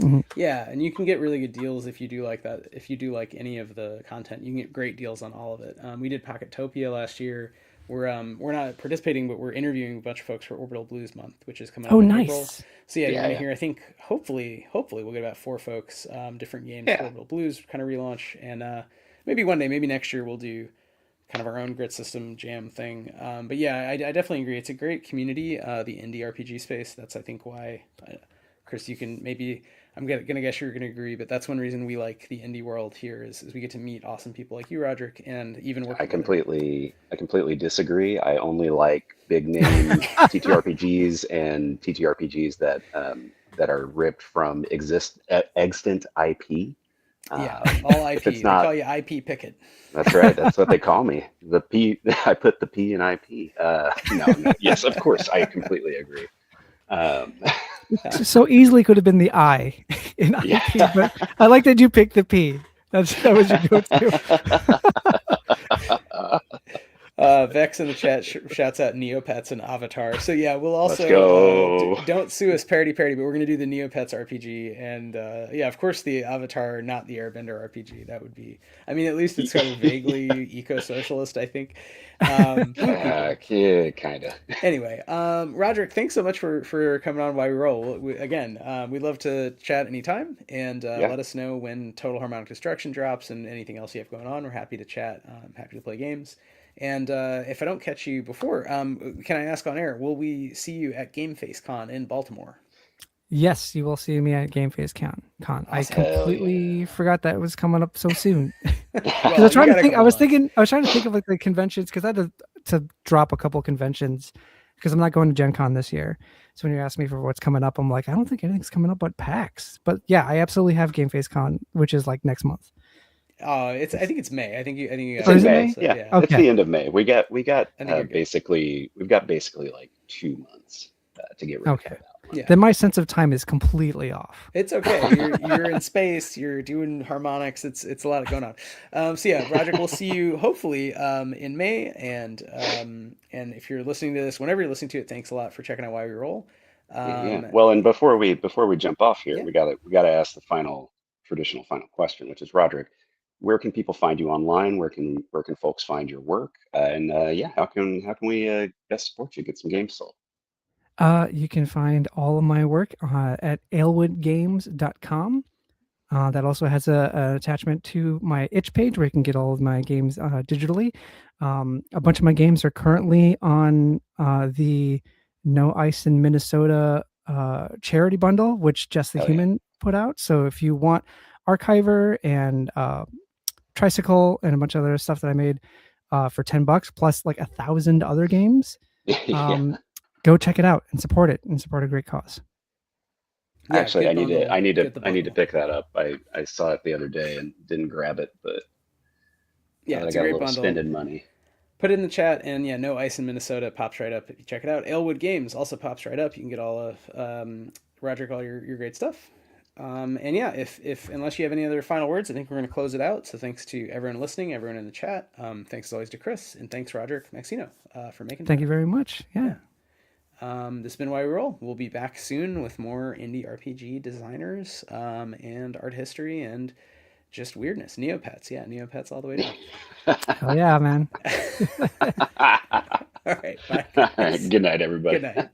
S3: Mhm.
S1: Yeah, and you can get really good deals if you do like that. If you do like any of the content, you can get great deals on all of it. We did Pocketopia last year. We're not participating, but we're interviewing a bunch of folks for Orbital Blues Month, which is coming up
S3: Oh,
S1: in April.
S3: nice.
S1: So yeah, you're
S2: Yeah,
S1: gonna
S2: yeah.
S1: hear. I think hopefully we'll get about 4 folks, different games for
S2: Yeah.
S1: Orbital Blues kind of relaunch, and maybe one day, maybe next year, we'll do kind of our own grid system jam thing. But yeah, I definitely agree. It's a great community, the indie RPG space. That's, I think, why, Chris, you can maybe, I'm gonna guess you're gonna agree, but that's one reason we like the indie world here is we get to meet awesome people like you, Roderick, and even work together.
S2: I completely disagree. I only like big name TTRPGs and TTRPGs that are ripped from extant IP.
S1: Yeah, all
S2: If
S1: IP.
S2: it's
S1: They call
S2: not,
S1: you IP Pickett.
S2: that's right. That's what they call me. The P. I put the P in IP. No. Yes, of course. I completely agree. Um,
S3: So easily could have been the I in
S2: yeah.
S3: IP, but I like that you picked the P. That was your go-to.
S1: Vex in the chat shouts out Neopets and Avatar. So yeah, we'll
S2: Let's
S1: also
S2: go.
S1: don't sue us, parody, but we're gonna do the Neopets RPG, and yeah, of course the Avatar, not the Airbender RPG. That would be, I mean, at least it's kind of vaguely eco-socialist, I think.
S2: Yeah, kind of.
S1: Anyway, Roderick, thanks so much for coming on Why We Roll. Again, we'd love to chat anytime, and
S2: Yeah.
S1: let us know when Total Harmonic Destruction drops and anything else you have going on. We're happy to chat. Happy to play games. And if I don't catch you before, can I ask on air, will we see you at Game Face Con in Baltimore?
S3: Yes, you will see me at Game Face Con. I
S1: Awesome.
S2: Hell
S3: completely
S2: yeah.
S3: forgot that it was coming up so soon. Because
S1: Well, you got a couple
S3: I was
S1: months.
S3: trying to think of like the conventions because I had to drop a couple conventions because I'm not going to Gen Con this year. So when you ask me for what's coming up, I'm like, I don't think anything's coming up but PAX. But yeah, I absolutely have Game Face Con, which is like next month.
S1: I think it's May. I think you
S2: It's
S1: got
S3: Oh,
S2: in
S3: is it
S1: it.
S2: May.
S3: May?
S1: So
S2: Yeah,
S1: yeah,
S2: it's
S3: Okay.
S2: the end of May. We got
S1: I think you're good.
S2: we've got basically like 2 months to get ready
S3: Okay.
S2: for that one.
S1: Yeah.
S3: Then my sense of time is completely off.
S1: It's okay. You're in space. You're doing harmonics. It's a lot going on. So yeah, Roderick, we'll see you hopefully in May. And if you're listening to this, whenever you're listening to it, thanks a lot for checking out Why We Roll.
S2: Yeah. Well, and before we jump off here,
S1: Yeah.
S2: we gotta ask the traditional final question, which is Roderick, where can people find you online? Where can folks find your work? And yeah, how can we best support you, get some games sold?
S3: You can find all of my work at alewoodgames.com. That also has an attachment to my itch page where you can get all of my games digitally. A bunch of my games are currently on the No Ice in Minnesota charity bundle, which Just the Human put out. So if you want ARKYVR and Traysikel and a bunch of other stuff that I made for $10 plus like 1,000 other games, go check it out and support it and support a great cause.
S1: Yeah,
S2: actually, I need to
S1: bundle.
S2: pick that up. I saw it the other day and didn't grab it, but
S1: Yeah, it's
S2: I got
S1: a great
S2: a little
S1: bundle.
S2: spending money.
S1: Put it in the chat, and yeah, No Ice in Minnesota pops right up if you check it out. Alewood Games also pops right up. You can get all of Rhodrick, all your great stuff. And yeah, if unless you have any other final words, I think we're going to close it out. So thanks to everyone listening, everyone in the chat. Thanks as always to Chris, and thanks Rhodrick Magsino for making.
S3: Thank you very much. Yeah.
S1: This has been Why We Roll. We'll be back soon with more indie RPG designers and art history and just weirdness. Neopets. Yeah, Neopets all the way down.
S3: Hell yeah, man.
S1: All right. Bye.
S2: Good night, everybody.
S1: Good night.